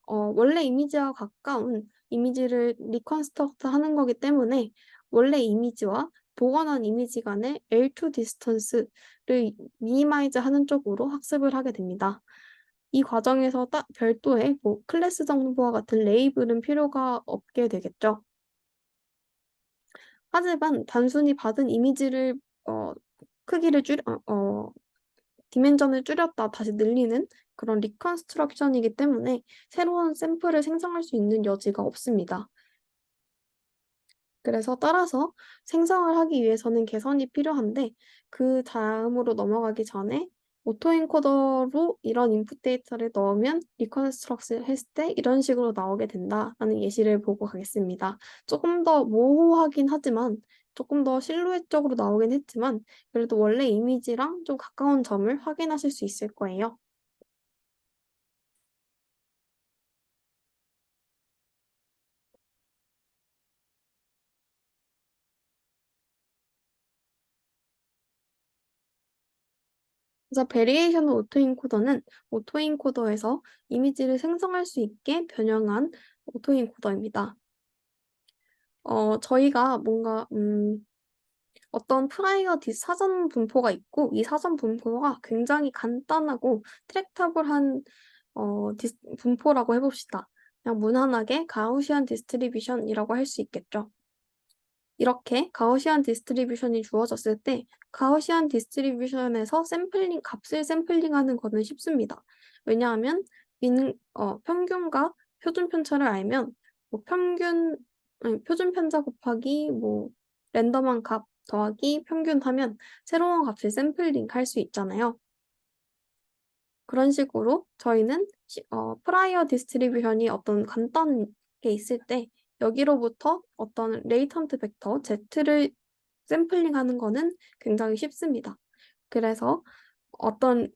원래 이미지와 가까운 이미지를 리컨스트럭트 하는 거기 때문에 원래 이미지와 복원한 이미지 간의 L2 디스턴스를 미니마이즈 하는 쪽으로 학습을 하게 됩니다. 이 과정에서 별도의 클래스 정보와 같은 레이블은 필요가 없게 되겠죠. 하지만 단순히 받은 이미지를 크기를 디멘전을 줄였다 다시 늘리는 그런 리컨스트럭션이기 때문에 새로운 샘플을 생성할 수 있는 여지가 없습니다. 그래서 따라서 생성을 하기 위해서는 개선이 필요한데 그 다음으로 넘어가기 전에 오토엔코더로 이런 인풋 데이터를 넣으면 리컨스트럭트 했을 때 이런 식으로 나오게 된다라는 예시를 보고 가겠습니다. 조금 더 모호하긴 하지만 조금 더 실루엣적으로 나오긴 했지만 그래도 원래 이미지랑 좀 가까운 점을 확인하실 수 있을 거예요. 그래서 베리에이션 오토인코더는 오토인코더에서 이미지를 생성할 수 있게 변형한 오토인코더입니다. 저희가 뭔가 어떤 사전 분포가 있고 이 사전 분포가 굉장히 간단하고 트랙터블한 분포라고 해봅시다. 그냥 무난하게 가우시안 디스트리뷰션이라고 할 수 있겠죠. 이렇게 가우시안 디스트리뷰션이 주어졌을 때 가우시안 디스트리뷰션에서 값을 샘플링하는 거는 쉽습니다. 왜냐하면 평균과 표준 편차를 알면 표준 편차 곱하기 랜덤한 값 더하기 평균 하면 새로운 값을 샘플링 할 수 있잖아요. 그런 식으로 저희는 프라이어 디스트리뷰션이 어떤 간단한 게 있을 때 여기로부터 어떤 레이턴트 벡터 Z를 샘플링하는 거는 굉장히 쉽습니다. 그래서 어떤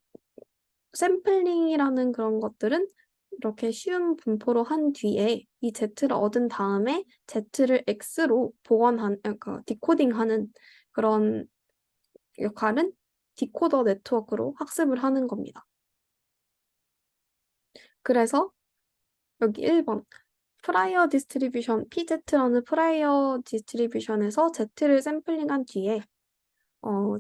샘플링이라는 그런 것들은 이렇게 쉬운 분포로 한 뒤에 이 Z를 얻은 다음에 Z를 X로 그러니까 디코딩하는 그런 역할은 디코더 네트워크로 학습을 하는 겁니다. 그래서 여기 1번 프라이어 디스트리뷰션 PZ라는 프라이어 디스트리뷰션에서 Z를 샘플링한 뒤에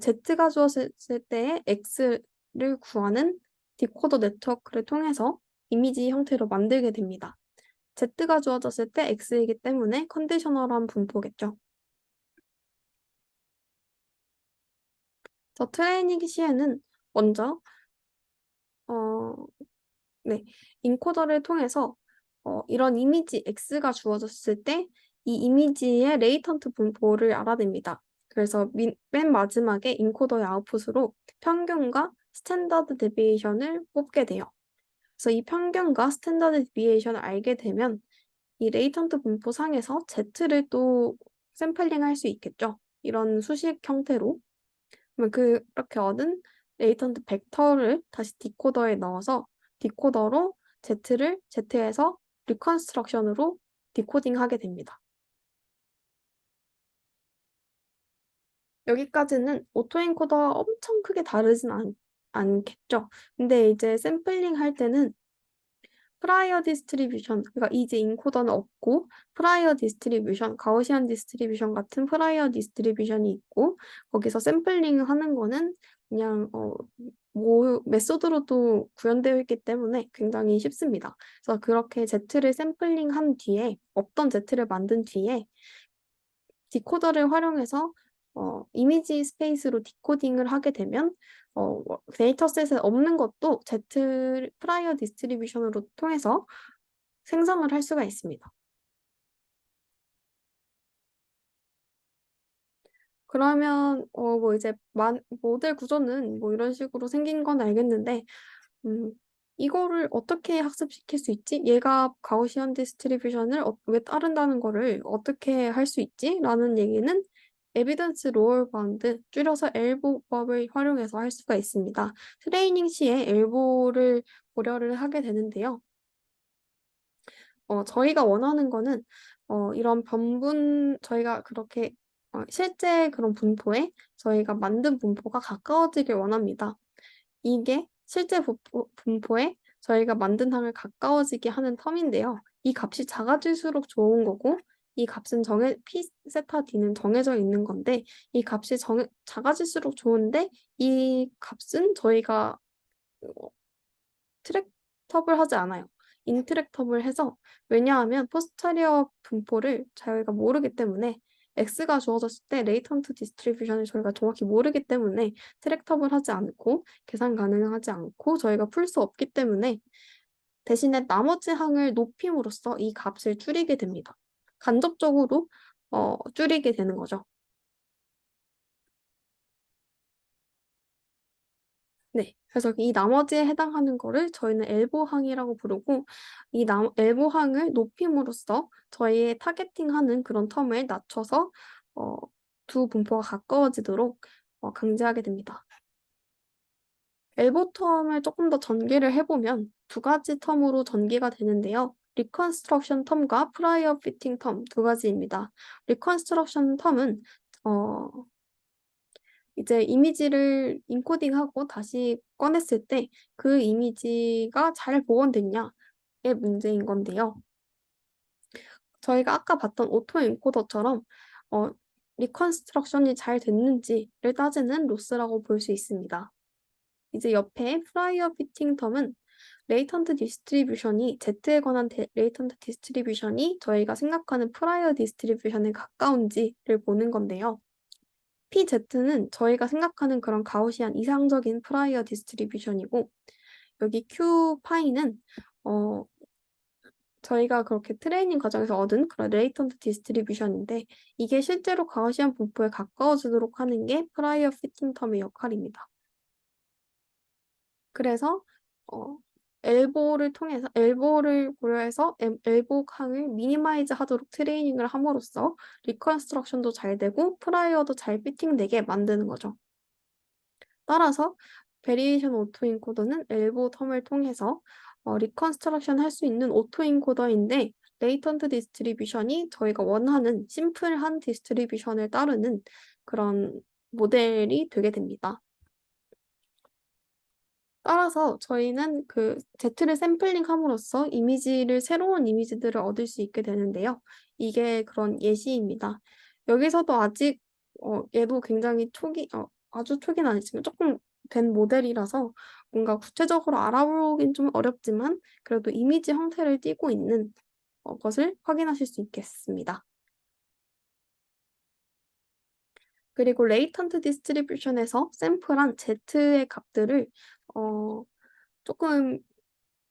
Z가 주었을 때의 X를 구하는 디코더 네트워크를 통해서 이미지 형태로 만들게 됩니다. Z가 주어졌을 때 X이기 때문에 컨디셔널한 분포겠죠. 트레이닝 시에는 먼저 어, 네, 인코더를 통해서 이런 이미지 X가 주어졌을 때 이 이미지의 레이턴트 분포를 알아냅니다. 그래서 맨 마지막에 인코더의 아웃풋으로 평균과 스탠다드 데비에이션을 뽑게 돼요. 그래서 이 평균과 스탠다드 데비에이션을 알게 되면 이 레이턴트 분포 상에서 Z를 또 샘플링 할 수 있겠죠. 이런 수식 형태로. 그러면 그렇게 얻은 레이턴트 벡터를 다시 디코더에 넣어서 디코더로 Z를 Z에서 리컨스트럭션으로 디코딩하게 됩니다. 여기까지는 오토엔코더와 엄청 크게 다르진 않겠죠. 근데 이제 샘플링 할 때는 프라이어 디스트리뷰션, 그러니까 이제 인코더는 없고 프라이어 디스트리뷰션, 가우시안 디스트리뷰션 같은 프라이어 디스트리뷰션이 있고 거기서 샘플링 하는 거는 그냥 메소드로도 구현되어 있기 때문에 굉장히 쉽습니다. 그래서 그렇게 Z를 샘플링한 뒤에 없던 Z를 만든 뒤에 디코더를 활용해서 이미지 스페이스로 디코딩을 하게 되면 데이터셋에 없는 것도 Z 프라이어 디스트리뷰션으로 통해서 생성을 할 수가 있습니다. 그러면 뭐 이제 모델 구조는 뭐 이런 식으로 생긴 건 알겠는데 이거를 어떻게 학습시킬 수 있지? 얘가 가우시안 디스트리뷰션을 왜 따른다는 거를 어떻게 할 수 있지? 라는 얘기는 에비던스 로얼 바운드, 줄여서 엘보법을 활용해서 할 수가 있습니다. 트레이닝 시에 엘보를 고려를 하게 되는데요. 저희가 원하는 거는 이런 저희가 그렇게 실제 그런 분포에 저희가 만든 분포가 가까워지길 원합니다. 이게 실제 분포에 저희가 만든 항을 가까워지게 하는 텀인데요. 이 값이 작아질수록 좋은 거고 이 값은 P 세타 D는 정해져 있는 건데 이 값이 작아질수록 좋은데 이 값은 저희가 트랙터블 하지 않아요. 인트랙터블 해서 왜냐하면 포스터리어 분포를 저희가 모르기 때문에 X가 주어졌을 때 레이턴트 디스트리뷰션을 저희가 정확히 모르기 때문에 트랙터블 하지 않고 계산 가능하지 않고 저희가 풀 수 없기 때문에 대신에 나머지 항을 높임으로써 이 값을 줄이게 됩니다. 간접적으로 줄이게 되는 거죠. 네. 그래서 이 나머지에 해당하는 거를 저희는 엘보항이라고 부르고 이 엘보항을 높임으로써 저희의 타겟팅하는 그런 텀을 낮춰서 두 분포가 가까워지도록 강제하게 됩니다. 엘보 텀을 조금 더 전개를 해보면 두 가지 텀으로 전개가 되는데요. 리컨스트럭션 텀과 프라이어 피팅 텀 두 가지입니다. 리컨스트럭션 텀은 이제 이미지를 인코딩하고 다시 꺼냈을 때 그 이미지가 잘 복원됐냐의 문제인 건데요. 저희가 아까 봤던 오토 엔코더처럼 리컨스트럭션이 잘 됐는지를 따지는 로스라고 볼 수 있습니다. 이제 옆에 프라이어 피팅 텀은 레이턴트 디스트리뷰션이 Z에 관한 레이턴트 디스트리뷰션이 저희가 생각하는 프라이어 디스트리뷰션에 가까운지를 보는 건데요. PZ는 저희가 생각하는 그런 가우시안 이상적인 프라이어 디스트리뷰션이고 여기 Q파이는 저희가 그렇게 트레이닝 과정에서 얻은 그런 레이턴트 디스트리뷰션인데 이게 실제로 가우시안 분포에 가까워지도록 하는 게 프라이어 피팅 텀의 역할입니다. 그래서 엘보를 고려해서 엘보 칸을 미니마이즈 하도록 트레이닝을 함으로써 리컨스트럭션도 잘 되고 프라이어도 잘 피팅되게 만드는 거죠. 따라서 베리에이션 오토인코더는 엘보 텀을 통해서 리컨스트럭션 할 수 있는 오토인코더인데 레이턴트 디스트리뷰션이 저희가 원하는 심플한 디스트리뷰션을 따르는 그런 모델이 되게 됩니다. 따라서 저희는 그 Z를 샘플링함으로써 새로운 이미지들을 얻을 수 있게 되는데요. 이게 그런 예시입니다. 여기서도 아직 얘도 굉장히 아주 초기는 아니지만 조금 된 모델이라서 뭔가 구체적으로 알아보긴 좀 어렵지만 그래도 이미지 형태를 띠고 있는 것을 확인하실 수 있겠습니다. 그리고 레이턴트 디스트리뷰션에서 샘플한 Z의 값들을 조금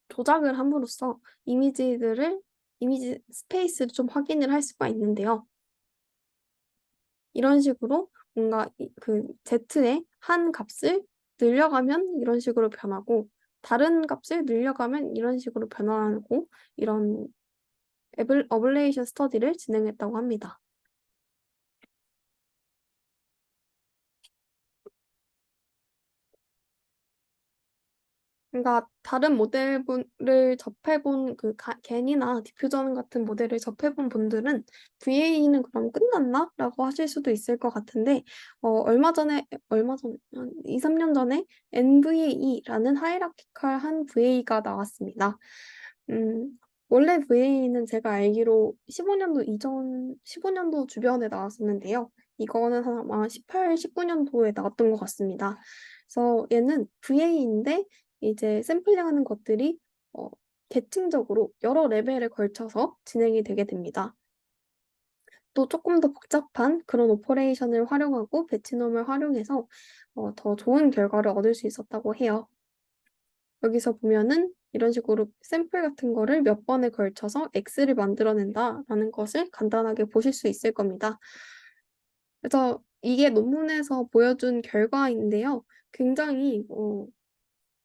조작을 함으로써 이미지 스페이스를 좀 확인을 할 수가 있는데요. 이런 식으로 뭔가 그 Z의 한 값을 늘려가면 이런 식으로 변하고 다른 값을 늘려가면 이런 식으로 변화하고 이런 어블레이션 스터디를 진행했다고 합니다. 그러니까 다른 모델을 접해본 겐이나 디퓨전 같은 모델을 접해본 분들은 VA는 그럼 끝났나? 라고 하실 수도 있을 것 같은데 얼마 전에 한 2, 3년 전에 NVA라는 하이라키컬한 VA가 나왔습니다. 음, 원래 VA는 제가 알기로 15년도 주변에 나왔었는데요. 이거는 아마 18, 19년도에 나왔던 것 같습니다. 그래서 얘는 VA인데 이제 샘플링하는 것들이 어, 계층적으로 여러 레벨에 걸쳐서 진행이 되게 됩니다. 또 조금 더 복잡한 그런 오퍼레이션을 활용하고 배치놈을 활용해서 더 좋은 결과를 얻을 수 있었다고 해요. 여기서 보면은 이런 식으로 샘플 같은 거를 몇 번에 걸쳐서 X를 만들어낸다라는 것을 간단하게 보실 수 있을 겁니다. 그래서 이게 논문에서 보여준 결과인데요. 굉장히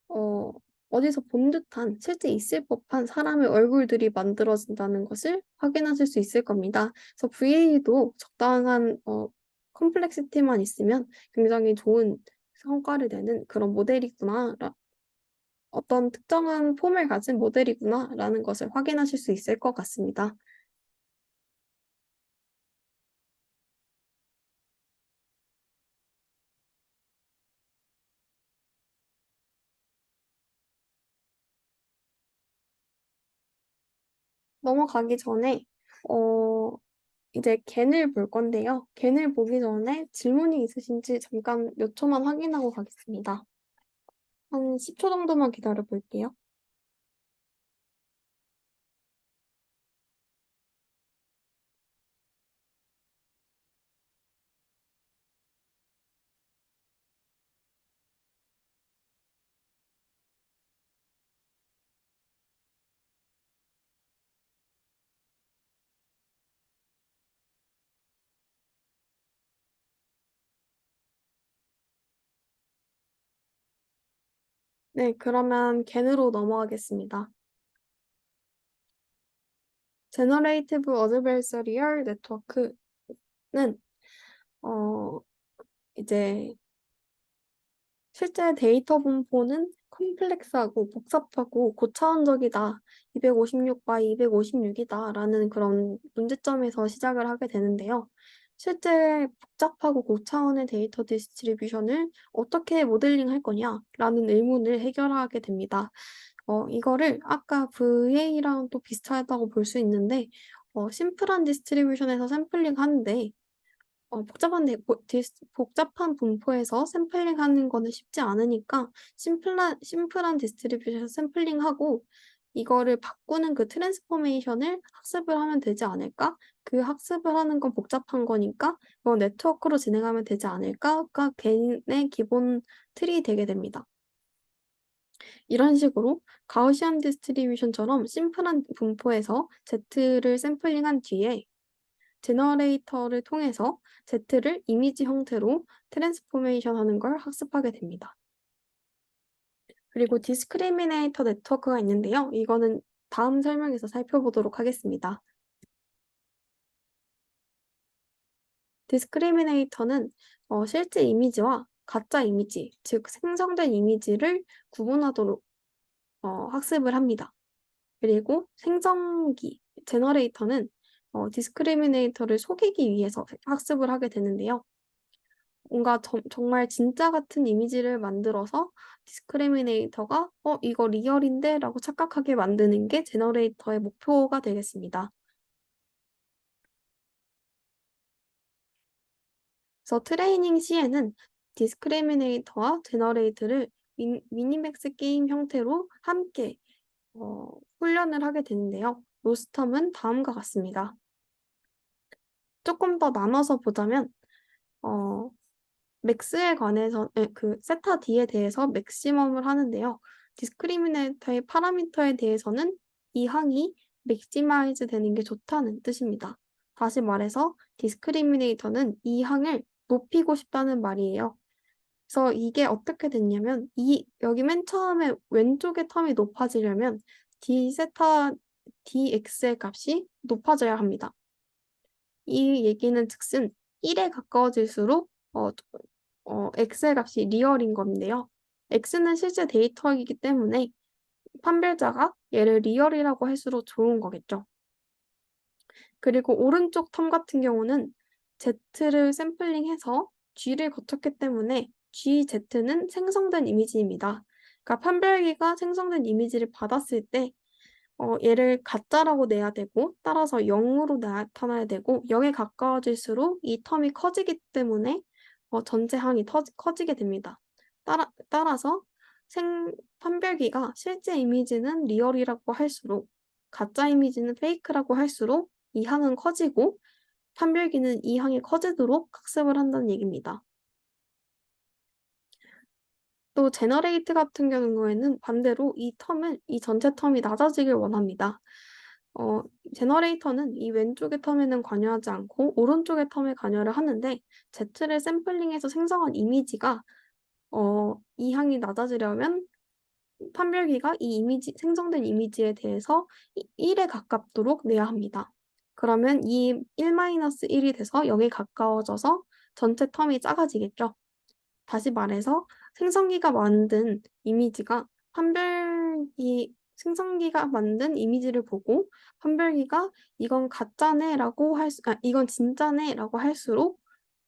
어, 어디서 본 듯한 실제 있을 법한 사람의 얼굴들이 만들어진다는 것을 확인하실 수 있을 겁니다. 그래서 VA도 적당한 컴플렉시티만 있으면 굉장히 좋은 성과를 내는 그런 모델이구나, 어떤 특정한 폼을 가진 모델이구나라는 것을 확인하실 수 있을 것 같습니다. 넘어가기 전에 어, 이제 겐을 볼 건데요. 겐을 보기 전에 질문이 있으신지 잠깐 몇 초만 확인하고 가겠습니다. 한 10초 정도만 기다려 볼게요. 네, 그러면 겐으로 넘어가겠습니다. Generative Adversarial Network는 어, 이제 실제 데이터 분포는 컴플렉스하고 복잡하고 고차원적이다. 256 by 256이다. 라는 그런 문제점에서 시작을 하게 되는데요. 실제 복잡하고 고차원의 데이터 디스트리뷰션을 어떻게 모델링 할 거냐? 라는 의문을 해결하게 됩니다. 이거를 아까 VA랑 또 비슷하다고 볼 수 있는데, 심플한 디스트리뷰션에서 샘플링 하는데, 복잡한 분포에서 샘플링 하는 거는 쉽지 않으니까 심플한 디스트리뷰션 샘플링하고 이거를 바꾸는 그 트랜스포메이션을 학습을 하면 되지 않을까? 그 학습을 하는 건 복잡한 거니까 이거 네트워크로 진행하면 되지 않을까?가 개인의 기본 틀이 되게 됩니다. 이런 식으로 가우시안 디스트리뷰션처럼 심플한 분포에서 Z를 샘플링한 뒤에 제너레이터를 통해서 Z를 이미지 형태로 트랜스포메이션 하는 걸 학습하게 됩니다. 그리고 디스크리미네이터 네트워크가 있는데요. 이거는 다음 설명에서 살펴보도록 하겠습니다. 디스크리미네이터는 실제 이미지와 가짜 이미지, 즉 생성된 이미지를 구분하도록 학습을 합니다. 그리고 생성기, 제너레이터는 디스크리미네이터를 속이기 위해서 학습을 하게 되는데요. 뭔가 정말 진짜 같은 이미지를 만들어서 디스크리미네이터가 이거 리얼인데? 라고 착각하게 만드는 게 제너레이터의 목표가 되겠습니다. 그래서 트레이닝 시에는 디스크리미네이터와 제너레이트를 미니맥스 게임 형태로 함께 훈련을 하게 되는데요. 로스텀은 다음과 같습니다. 조금 더 나눠서 보자면 어, 맥스에 관해서 그 세타 D에 대해서 맥시멈을 하는데요. 디스크리미네이터의 파라미터에 대해서는 이 항이 맥시마이즈 되는 게 좋다는 뜻입니다. 다시 말해서 디스크리미네이터는 이 항을 높이고 싶다는 말이에요. 그래서 이게 어떻게 됐냐면 여기 맨 처음에 왼쪽의 텀이 높아지려면 d 세타 dx의 값이 높아져야 합니다. 이 얘기는 즉슨 1에 가까워질수록 x의 값이 리얼인 건데요. x는 실제 데이터이기 때문에 판별자가 얘를 리얼이라고 할수록 좋은 거겠죠. 그리고 오른쪽 텀 같은 경우는 z를 샘플링해서 g를 거쳤기 때문에 GZ는 생성된 이미지입니다. 그러니까 판별기가 생성된 이미지를 받았을 때 얘를 가짜라고 내야 되고 따라서 0으로 나타나야 되고 0에 가까워질수록 이 텀이 커지기 때문에 전체 항이 커지게 됩니다. 따라서 판별기가 실제 이미지는 리얼이라고 할수록 가짜 이미지는 페이크라고 할수록 이 항은 커지고 판별기는 이 항이 커지도록 학습을 한다는 얘기입니다. 또 제너레이트 같은 경우에는 반대로 이 전체 텀이 낮아지길 원합니다. 제너레이터는 이 왼쪽의 텀에는 관여하지 않고 오른쪽의 텀에 관여를 하는데 Z를 샘플링해서 생성한 이미지가 이 항이 낮아지려면 판별기가 생성된 이미지에 대해서 1에 가깝도록 내야 합니다. 그러면 이 1-1이 돼서 0에 가까워져서 전체 텀이 작아지겠죠. 다시 말해서 생성기가 만든 이미지를 보고 판별기가 이건 가짜네라고 이건 진짜네라고 할수록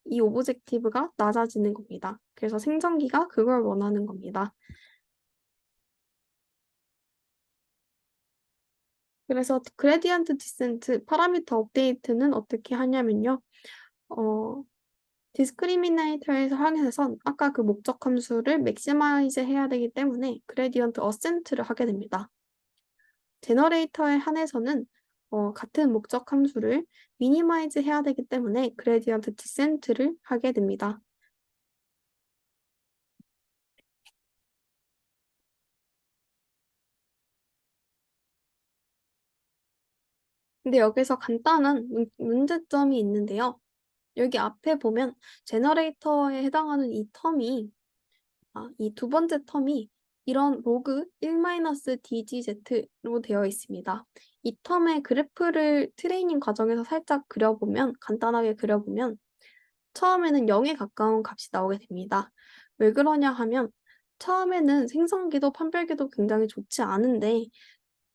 이 오브젝티브가 낮아지는 겁니다. 그래서 생성기가 그걸 원하는 겁니다. 그래서 그레디언트 디센트 파라미터 업데이트는 어떻게 하냐면요. 디스크리미네이터에서 항에선 아까 그 목적 함수를 맥시마이즈 해야 되기 때문에 그레디언트 어센트를 하게 됩니다. 제너레이터에 한해서는 같은 목적 함수를 미니마이즈 해야 되기 때문에 그레디언트 디센트를 하게 됩니다. 근데 여기서 간단한 문제점이 있는데요. 여기 앞에 보면 제너레이터에 해당하는 이 두 번째 텀이 이런 로그 1-DGZ로 되어 있습니다. 이 텀의 그래프를 트레이닝 과정에서 살짝 간단하게 그려보면 처음에는 0에 가까운 값이 나오게 됩니다. 왜 그러냐 하면 처음에는 생성기도 판별기도 굉장히 좋지 않은데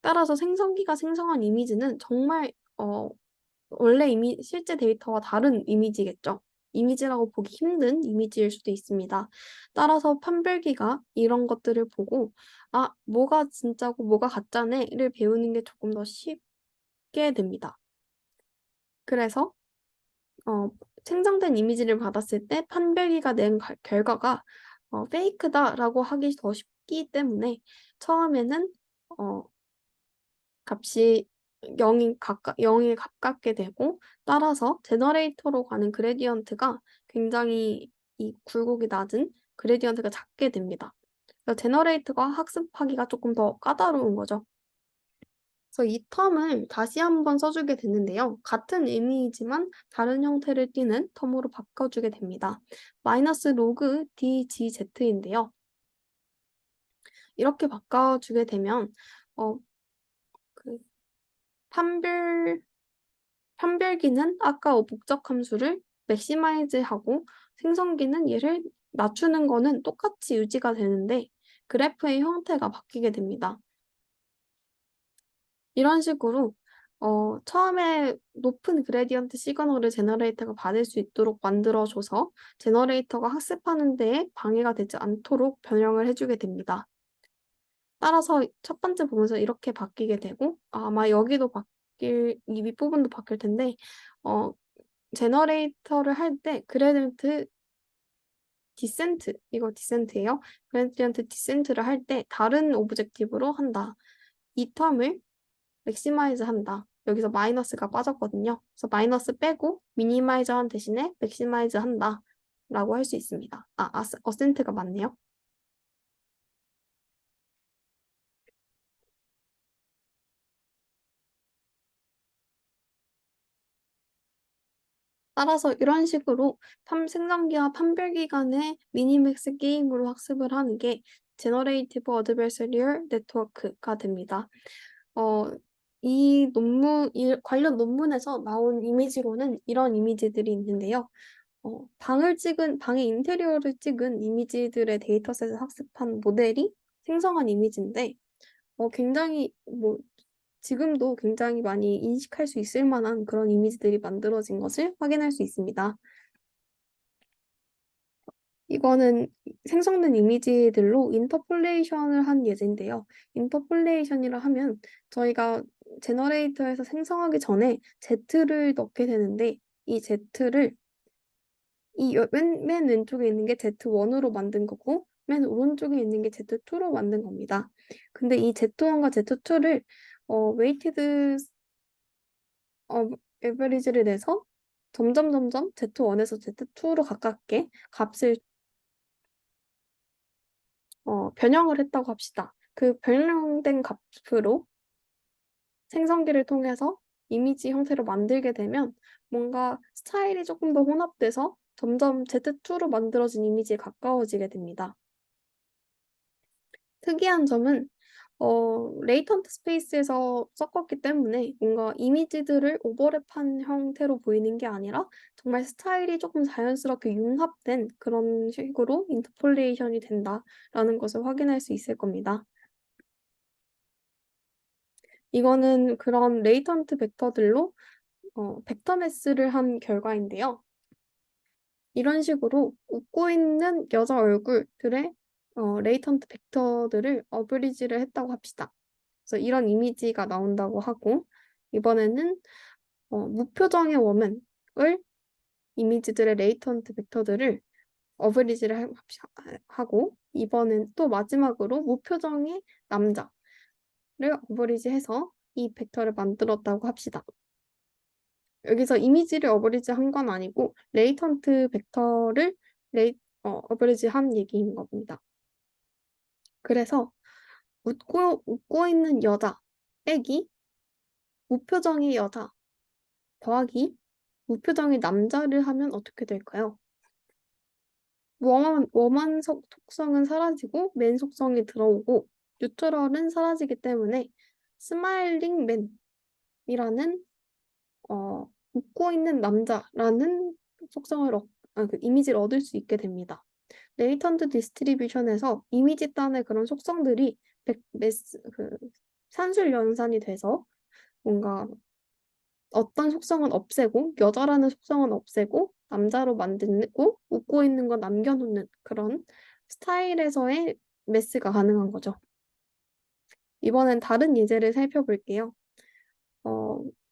따라서 생성기가 생성한 이미지는 정말 원래 실제 데이터와 다른 이미지겠죠. 이미지라고 보기 힘든 이미지일 수도 있습니다. 따라서 판별기가 이런 것들을 보고 뭐가 진짜고 뭐가 가짜네를 배우는 게 조금 더 쉽게 됩니다. 그래서 생성된 이미지를 받았을 때 판별기가 낸 결과가 페이크다라고 하기 더 쉽기 때문에 처음에는 값이 0에 가깝게 되고 따라서 제너레이터로 가는 그레디언트가 굉장히 이 굴곡이 낮은 그레디언트가 작게 됩니다. 그래서 제너레이터가 학습하기가 조금 더 까다로운 거죠. 그래서 이 텀을 다시 한번 써주게 되는데요. 같은 의미이지만 다른 형태를 띠는 텀으로 바꿔주게 됩니다. 마이너스 로그 DGZ인데요. 이렇게 바꿔주게 되면 그 판별기는 아까 목적 함수를 맥시마이즈하고 생성기는 얘를 낮추는 거는 똑같이 유지가 되는데 그래프의 형태가 바뀌게 됩니다. 이런 식으로 처음에 높은 그레디언트 시그널을 제너레이터가 받을 수 있도록 만들어줘서 제너레이터가 학습하는 데에 방해가 되지 않도록 변형을 해주게 됩니다. 따라서 첫 번째 보면서 이렇게 바뀌게 되고 아마 여기도 이 윗부분도 바뀔 텐데 제너레이터를 할 때 디센트, 이거 디센트예요. 그레디언트 디센트를 할 때 다른 오브젝티브로 한다. 이 텀을 맥시마이즈 한다. 여기서 마이너스가 빠졌거든요. 그래서 마이너스 빼고 미니마이저 한 대신에 맥시마이즈 한다. 라고 할 수 있습니다. 어센트가 맞네요. 따라서 이런 식으로 생성기와 판별기 간의 미니맥스 게임으로 학습을 하는 게 제너레이티브 어드베서리얼 네트워크가 됩니다. 어, 관련 논문에서 나온 이미지로는 이런 이미지들이 있는데요. 방의 인테리어를 찍은 이미지들의 데이터셋을 학습한 모델이 생성한 이미지인데, 굉장히, 지금도 굉장히 많이 인식할 수 있을 만한 그런 이미지들이 만들어진 것을 확인할 수 있습니다. 이거는 생성된 이미지들로 인터폴레이션을 한 예제인데요. 인터폴레이션이라 하면 저희가 제너레이터에서 생성하기 전에 Z를 넣게 되는데 이 Z를 맨 왼쪽에 있는 게 Z1으로 만든 거고 맨 오른쪽에 있는 게 Z2로 만든 겁니다. 근데 이 Z1과 Z2를 웨이티드 에버리지를 내서 점점 Z1에서 Z2로 가깝게 값을 변형을 했다고 합시다. 그 변형된 값으로 생성기를 통해서 이미지 형태로 만들게 되면 뭔가 스타일이 조금 더 혼합돼서 점점 Z2로 만들어진 이미지에 가까워지게 됩니다. 특이한 점은 레이턴트 스페이스에서 섞었기 때문에 뭔가 이미지들을 오버랩한 형태로 보이는 게 아니라 정말 스타일이 조금 자연스럽게 융합된 그런 식으로 인터폴레이션이 된다라는 것을 확인할 수 있을 겁니다. 이거는 그런 레이턴트 벡터들로 벡터 매스를 한 결과인데요. 이런 식으로 웃고 있는 여자 얼굴들의 레이턴트 벡터들을 어브리지를 했다고 합시다. 그래서 이런 이미지가 나온다고 하고 이번에는 무표정의 워맨을 이미지들의 레이턴트 벡터들을 어브리지를 하고 이번엔 또 마지막으로 무표정의 남자를 어브리지해서 이 벡터를 만들었다고 합시다. 여기서 이미지를 어브리지 한 건 아니고 레이턴트 벡터를 어브리지 한 얘기인 겁니다. 그래서 웃고 있는 여자 빼기 무표정의 여자 더하기 무표정의 남자를 하면 어떻게 될까요? 웜한 속성은 사라지고 맨 속성이 들어오고 뉴트럴은 사라지기 때문에 스마일링 맨이라는 웃고 있는 남자라는 그 이미지를 얻을 수 있게 됩니다. 레이턴트 디스트리뷰션에서 이미지 단의 그런 속성들이 산술 연산이 돼서 뭔가 어떤 속성은 없애고 여자라는 속성은 없애고 남자로 만들고 웃고 있는 건 남겨놓는 그런 스타일에서의 매스가 가능한 거죠. 이번엔 다른 예제를 살펴볼게요.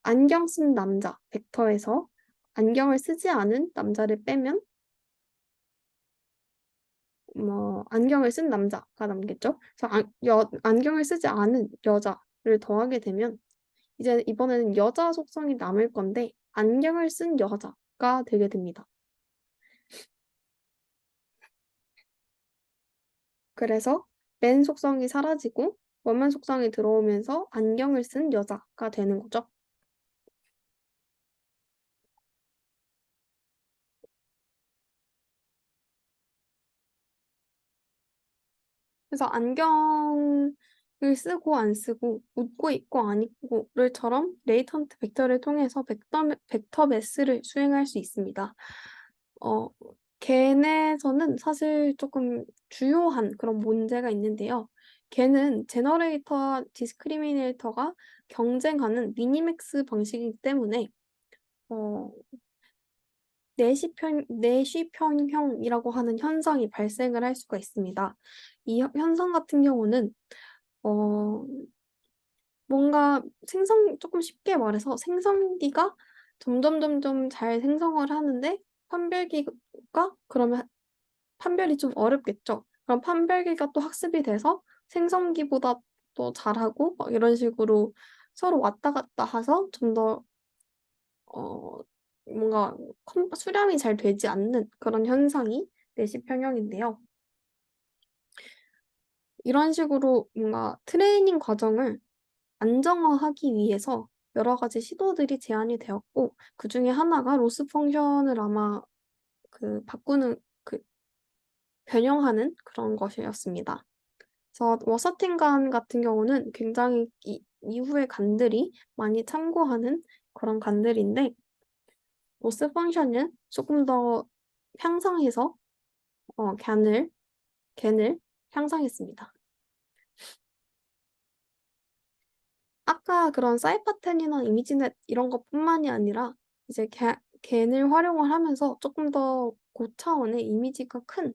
안경 쓴 남자 벡터에서 안경을 쓰지 않은 남자를 빼면 안경을 쓴 남자가 남겠죠. 그래서 안경을 쓰지 않은 여자를 더하게 되면 이제 이번에는 여자 속성이 남을 건데 안경을 쓴 여자가 되게 됩니다. 그래서 맨 속성이 사라지고 워먼 속성이 들어오면서 안경을 쓴 여자가 되는 거죠. 그래서 안경을 쓰고 안 쓰고 웃고 있고 안 있고를처럼 레이턴트 벡터를 통해서 벡터 매스를 수행할 수 있습니다. 어, 걔네에서는 사실 조금 주요한 그런 문제가 있는데요. 걔는 제너레이터와 디스크리미네이터가 경쟁하는 미니맥스 방식이기 때문에 어, 내시편형이라고 하는 현상이 발생을 할 수가 있습니다. 이 현상 같은 경우는 어, 뭔가 조금 쉽게 말해서 생성기가 점점 잘 생성을 하는데 판별기가 그러면 판별이 좀 어렵겠죠. 그럼 판별기가 또 학습이 돼서 생성기보다 또 잘하고 막 이런 식으로 서로 왔다 갔다 해서 좀 더 뭔가 수렴이 잘 되지 않는 그런 현상이 내시 평형인데요. 이런 식으로 뭔가 트레이닝 과정을 안정화하기 위해서 여러 가지 시도들이 제안이 되었고, 그중에 하나가 로스 펑션을 아마 바꾸는 변형하는 그런 것이었습니다. 그래서 워서팅간 같은 경우는 굉장히 이후의 간들이 많이 참고하는 그런 간들인데, 로스 펑션은 조금 더 향상해서 겐을 향상했습니다. 아까 그런 사이파텐이나 이미지넷 이런 것뿐만이 아니라 이제 겐을 활용을 하면서 조금 더 고차원의 이미지가 큰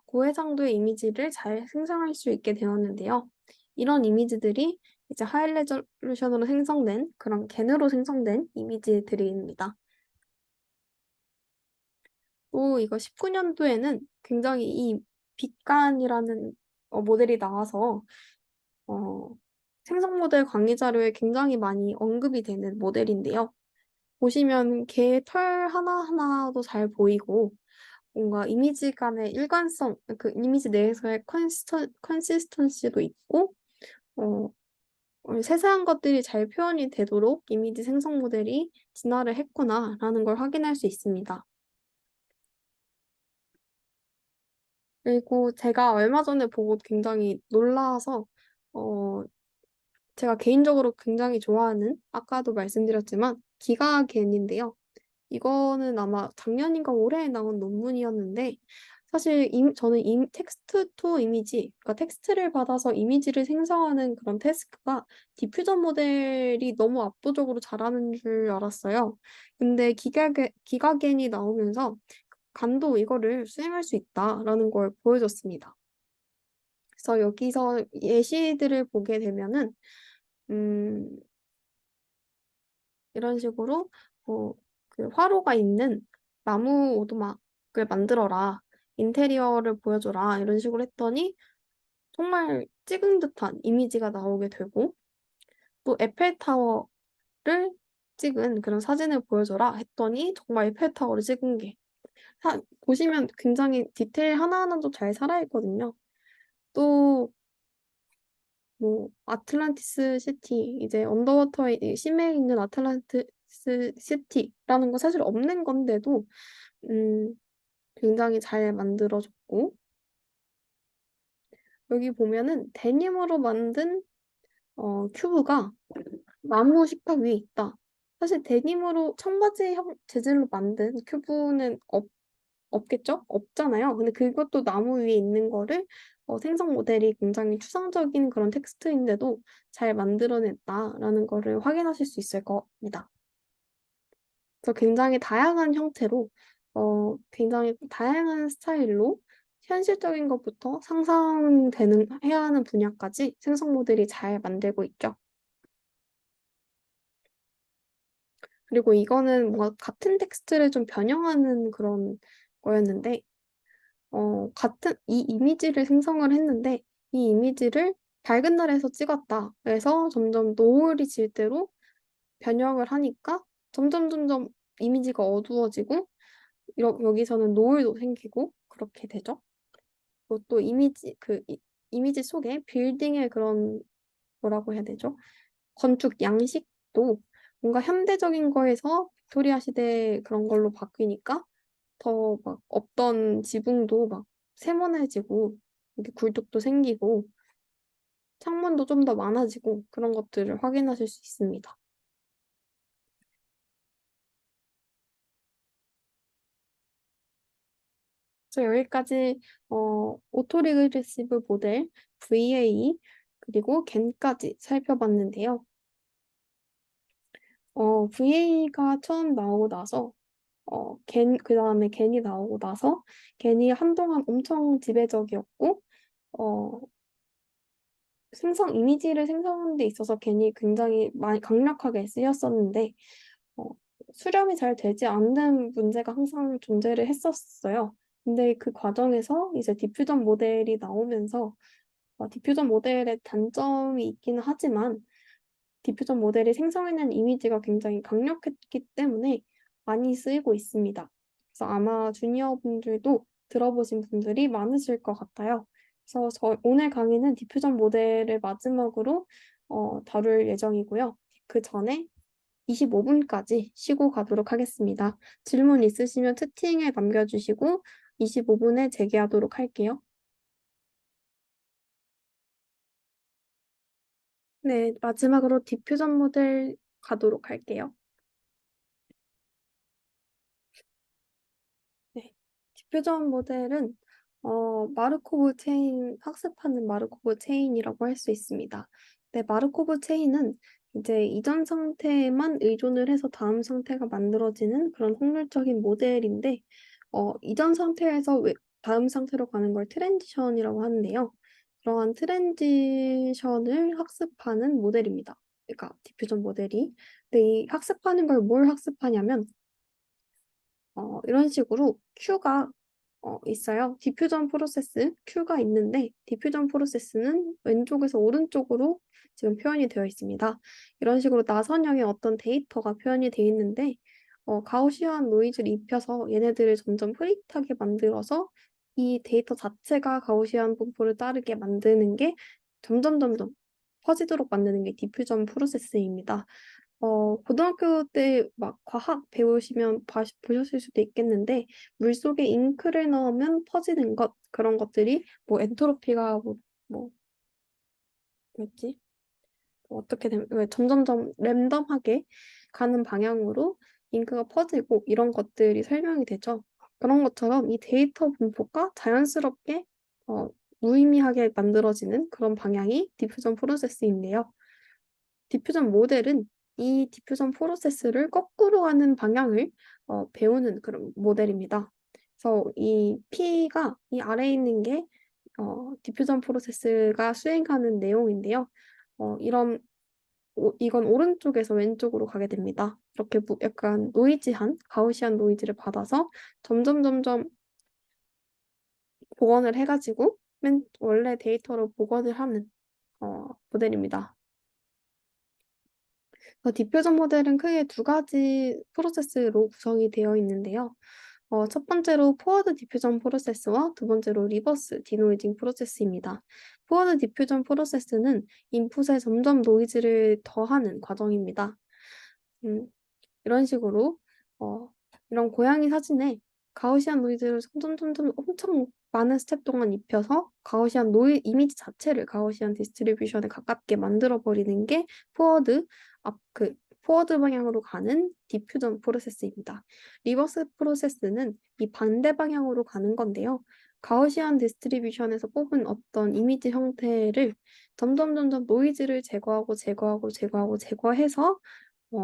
고해상도의 이미지를 잘 생성할 수 있게 되었는데요. 이런 이미지들이 이제 하이 레졸루션으로 생성된 그런 겐으로 생성된 이미지들입니다. 또 이거 19년도에는 굉장히 이 빛간이라는 모델이 나와서 생성 모델 강의 자료에 굉장히 많이 언급이 되는 모델인데요. 보시면 걔 털 하나하나도 잘 보이고 뭔가 이미지 간의 일관성, 그 이미지 내에서의 컨시스턴시도 있고 어, 세세한 것들이 잘 표현이 되도록 이미지 생성 모델이 진화를 했구나라는 걸 확인할 수 있습니다. 그리고 제가 얼마 전에 보고 굉장히 놀라서 어, 제가 개인적으로 굉장히 좋아하는 아까도 말씀드렸지만 기가겐인데요. 이거는 아마 작년인가 올해에 나온 논문이었는데 사실 저는 텍스트 투 이미지, 그러니까 텍스트를 받아서 이미지를 생성하는 그런 태스크가 디퓨전 모델이 너무 압도적으로 잘하는 줄 알았어요. 근데 기가겐이 나오면서 간도 이거를 수행할 수 있다라는 걸 보여줬습니다. 그래서 여기서 예시들을 보게 되면은 음, 이런 식으로 화로가 있는 나무 오두막을 만들어라. 인테리어를 보여줘라. 이런 식으로 했더니 정말 찍은 듯한 이미지가 나오게 되고 또 에펠타워를 찍은 그런 사진을 보여줘라 했더니 정말 에펠타워를 찍은 게 보시면 굉장히 디테일 하나하나도 잘 살아있거든요. 또 뭐 아틀란티스 시티 이제 언더워터에 심해에 있는 아틀란티스 시티라는 거 사실 없는 건데도 음 굉장히 잘 만들어졌고 여기 보면은 데님으로 만든 큐브가 나무 식탁 위에 있다. 사실 데님으로 청바지 재질로 만든 큐브는 없겠죠? 없잖아요. 근데 그것도 나무 위에 있는 거를 생성 모델이 굉장히 추상적인 그런 텍스트인데도 잘 만들어냈다라는 거를 확인하실 수 있을 겁니다. 그래서 굉장히 다양한 형태로, 굉장히 다양한 스타일로 현실적인 것부터 해야 하는 분야까지 생성 모델이 잘 만들고 있죠. 그리고 이거는 뭔가 같은 텍스트를 좀 변형하는 그런 거였는데, 같은 이 이미지를 생성을 했는데 이 이미지를 밝은 날에서 찍었다. 그래서 점점 노을이 질 대로 변형을 하니까 점점 이미지가 어두워지고 여기서는 노을도 생기고 그렇게 되죠. 그리고 또 이미지 속에 빌딩의 그런 뭐라고 해야 되죠? 건축 양식도 뭔가 현대적인 거에서 빅토리아 시대 그런 걸로 바뀌니까 더 막 없던 지붕도 막 세모내지고 이렇게 굴뚝도 생기고 창문도 좀 더 많아지고 그런 것들을 확인하실 수 있습니다. 그래서 여기까지 오토리그레시브 모델 VA 그리고 겐까지 살펴봤는데요. VA가 처음 나오고 나서 그다음에 겐이 나오고 나서 겐이 한동안 엄청 지배적이었고 어, 이미지를 생성하는 데 있어서 겐이 굉장히 많이 강력하게 쓰였었는데 어, 수렴이 잘 되지 않는 문제가 항상 존재를 했었어요. 근데 그 과정에서 이제 디퓨전 모델이 나오면서 디퓨전 모델의 단점이 있기는 하지만 디퓨전 모델이 생성해낸 이미지가 굉장히 강력했기 때문에 많이 쓰이고 있습니다. 그래서 아마 주니어 분들도 들어보신 분들이 많으실 것 같아요. 그래서 오늘 강의는 디퓨전 모델을 마지막으로 다룰 예정이고요. 그 전에 25분까지 쉬고 가도록 하겠습니다. 질문 있으시면 채팅에 남겨주시고 25분에 재개하도록 할게요. 네, 마지막으로 디퓨전 모델 가도록 할게요. 네, 디퓨전 모델은 마르코브 체인, 학습하는 마르코브 체인이라고 할 수 있습니다. 네, 마르코브 체인은 이제 이전 상태에만 의존을 해서 다음 상태가 만들어지는 그런 확률적인 모델인데, 이전 상태에서 다음 상태로 가는 걸 트랜지션이라고 하는데요. 그러한 트랜지션을 학습하는 모델입니다. 그러니까 디퓨전 모델이. 근데 이 학습하는 걸 뭘 학습하냐면, 이런 식으로 큐가 있어요. 디퓨전 프로세스 큐가 있는데 디퓨전 프로세스는 왼쪽에서 오른쪽으로 지금 표현이 되어 있습니다. 이런 식으로 나선형의 어떤 데이터가 표현이 되어 있는데 가우시안 노이즈를 입혀서 얘네들을 점점 흐릿하게 만들어서 이 데이터 자체가 가우시안 분포를 따르게 만드는 게 점점 퍼지도록 만드는 게 디퓨전 프로세스입니다. 고등학교 때 막 과학 배우시면 보셨을 수도 있겠는데, 물속에 잉크를 넣으면 퍼지는 것, 그런 것들이, 뭐, 엔트로피가, 뭐, 뭐였지? 어떻게 되면, 왜 점점점 랜덤하게 가는 방향으로 잉크가 퍼지고, 이런 것들이 설명이 되죠. 그런 것처럼 이 데이터 분포가 자연스럽게, 어, 무의미하게 만들어지는 그런 방향이 디퓨전 프로세스인데요. 디퓨전 모델은 이 디퓨전 프로세스를 거꾸로 가는 방향을 배우는 그런 모델입니다. 그래서 이 P가 이 아래에 있는 게 디퓨전 프로세스가 수행하는 내용인데요. 이건 오른쪽에서 왼쪽으로 가게 됩니다. 이렇게 약간 노이지한 가우시안 노이즈를 받아서 점점 복원을 해가지고 맨 원래 데이터로 복원을 하는 모델입니다. 디퓨전 모델은 크게 두 가지 프로세스로 구성이 되어 있는데요. 첫 번째로 포워드 디퓨전 프로세스와 두 번째로 리버스 디노이징 프로세스입니다. 포워드 디퓨전 프로세스는 인풋에 점점 노이즈를 더하는 과정입니다. 음, 이런 식으로 어, 이런 고양이 사진에 가우시안 노이즈를 점점 엄청 많은 스텝 동안 입혀서 가우시안 이미지 자체를 가우시안 디스트리뷰션에 가깝게 만들어 버리는 게 포워드 포워드 방향으로 가는 디퓨전 프로세스입니다. 리버스 프로세스는 이 반대 방향으로 가는 건데요. 가우시안 디스트리뷰션에서 뽑은 어떤 이미지 형태를 점점 노이즈를 제거해서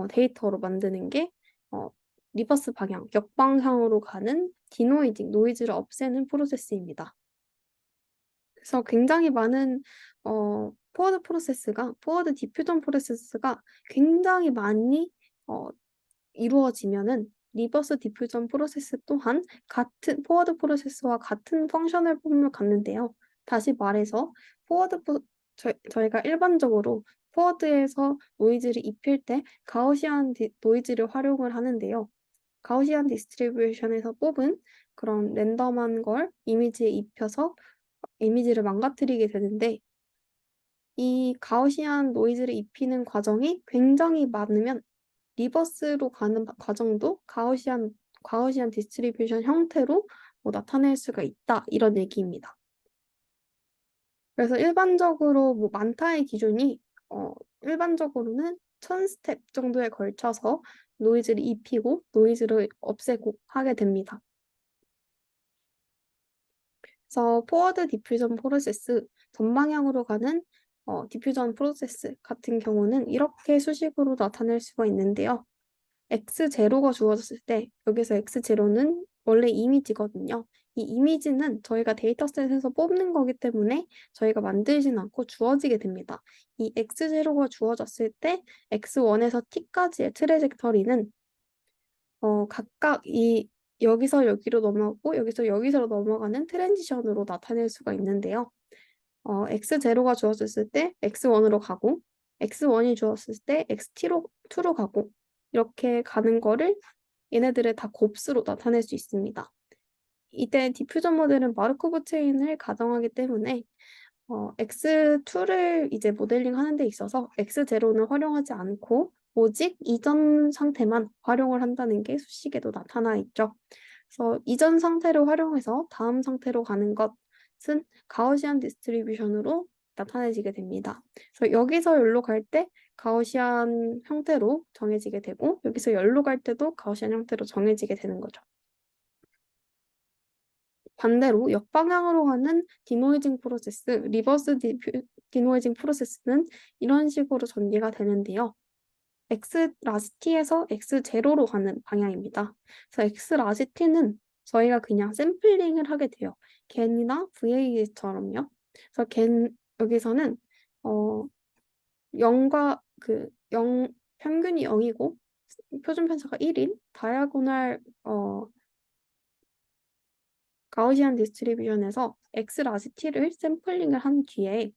데이터로 만드는 게 리버스 방향, 역방향으로 가는 디노이징, 노이즈를 없애는 프로세스입니다. 그래서 굉장히 많은 포워드 디퓨전 프로세스가 굉장히 많이 이루어지면은 리버스 디퓨전 프로세스 또한 같은 포워드 프로세스와 같은 펑셔널 폼을 갖는데요. 다시 말해서 저희가 일반적으로 포워드에서 노이즈를 입힐 때 가우시안 노이즈를 활용을 하는데요. 가우시안 디스트리뷰션에서 뽑은 그런 랜덤한 걸 이미지에 입혀서 이미지를 망가뜨리게 되는데 이 가우시안 노이즈를 입히는 과정이 굉장히 많으면 리버스로 가는 과정도 가우시안 디스트리뷰션 형태로 나타낼 수가 있다 이런 얘기입니다. 그래서 일반적으로 많다의 기준이 일반적으로는 1000스텝 정도에 걸쳐서 노이즈를 입히고 노이즈를 없애고 하게 됩니다. 그래서 포워드 디퓨전 프로세스 전방향으로 가는 디퓨전 프로세스 같은 경우는 이렇게 수식으로 나타낼 수가 있는데요. x0가 주어졌을 때 여기서 x0는 원래 이미지거든요. 이 이미지는 저희가 데이터셋에서 뽑는 거기 때문에 저희가 만들진 않고 주어지게 됩니다. 이 x0가 주어졌을 때 x1에서 t까지의 트레젝터리는 각각 이 여기서 여기로 넘어가고 여기서 여기로 넘어가는 트랜지션으로 나타낼 수가 있는데요. x0가 주어졌을 때 x1으로 가고 x1이 주어졌을 때 x2로 가고 이렇게 가는 거를 얘네들을 다 곱수로 나타낼 수 있습니다. 이때 디퓨전 모델은 마르코브 체인을 가정하기 때문에 x2를 이제 모델링 하는 데 있어서 x0는 활용하지 않고 오직 이전 상태만 활용을 한다는 게 수식에도 나타나 있죠. 그래서 이전 상태를 활용해서 다음 상태로 가는 것은 가우시안 디스트리뷰션으로 나타내지게 됩니다. 그래서 여기서 여기로 갈 때 가우시안 형태로 정해지게 되고 여기서 여기로 갈 때도 가우시안 형태로 정해지게 되는 거죠. 반대로 역방향으로 가는 디노이징 프로세스, 리버스 디노이징 프로세스는 이런 식으로 전개가 되는데요. x 라지 t에서 x0로 가는 방향입니다. 그래서 x 라지 t는 저희가 그냥 샘플링을 하게 돼요. gen이나 VAS처럼요. 그래서 여기서는 0과 0 평균이 0이고 표준 편차가 1인 다이아고널 가우시안 디스트리뷰션에서 x 라지 t를 샘플링을 한 뒤에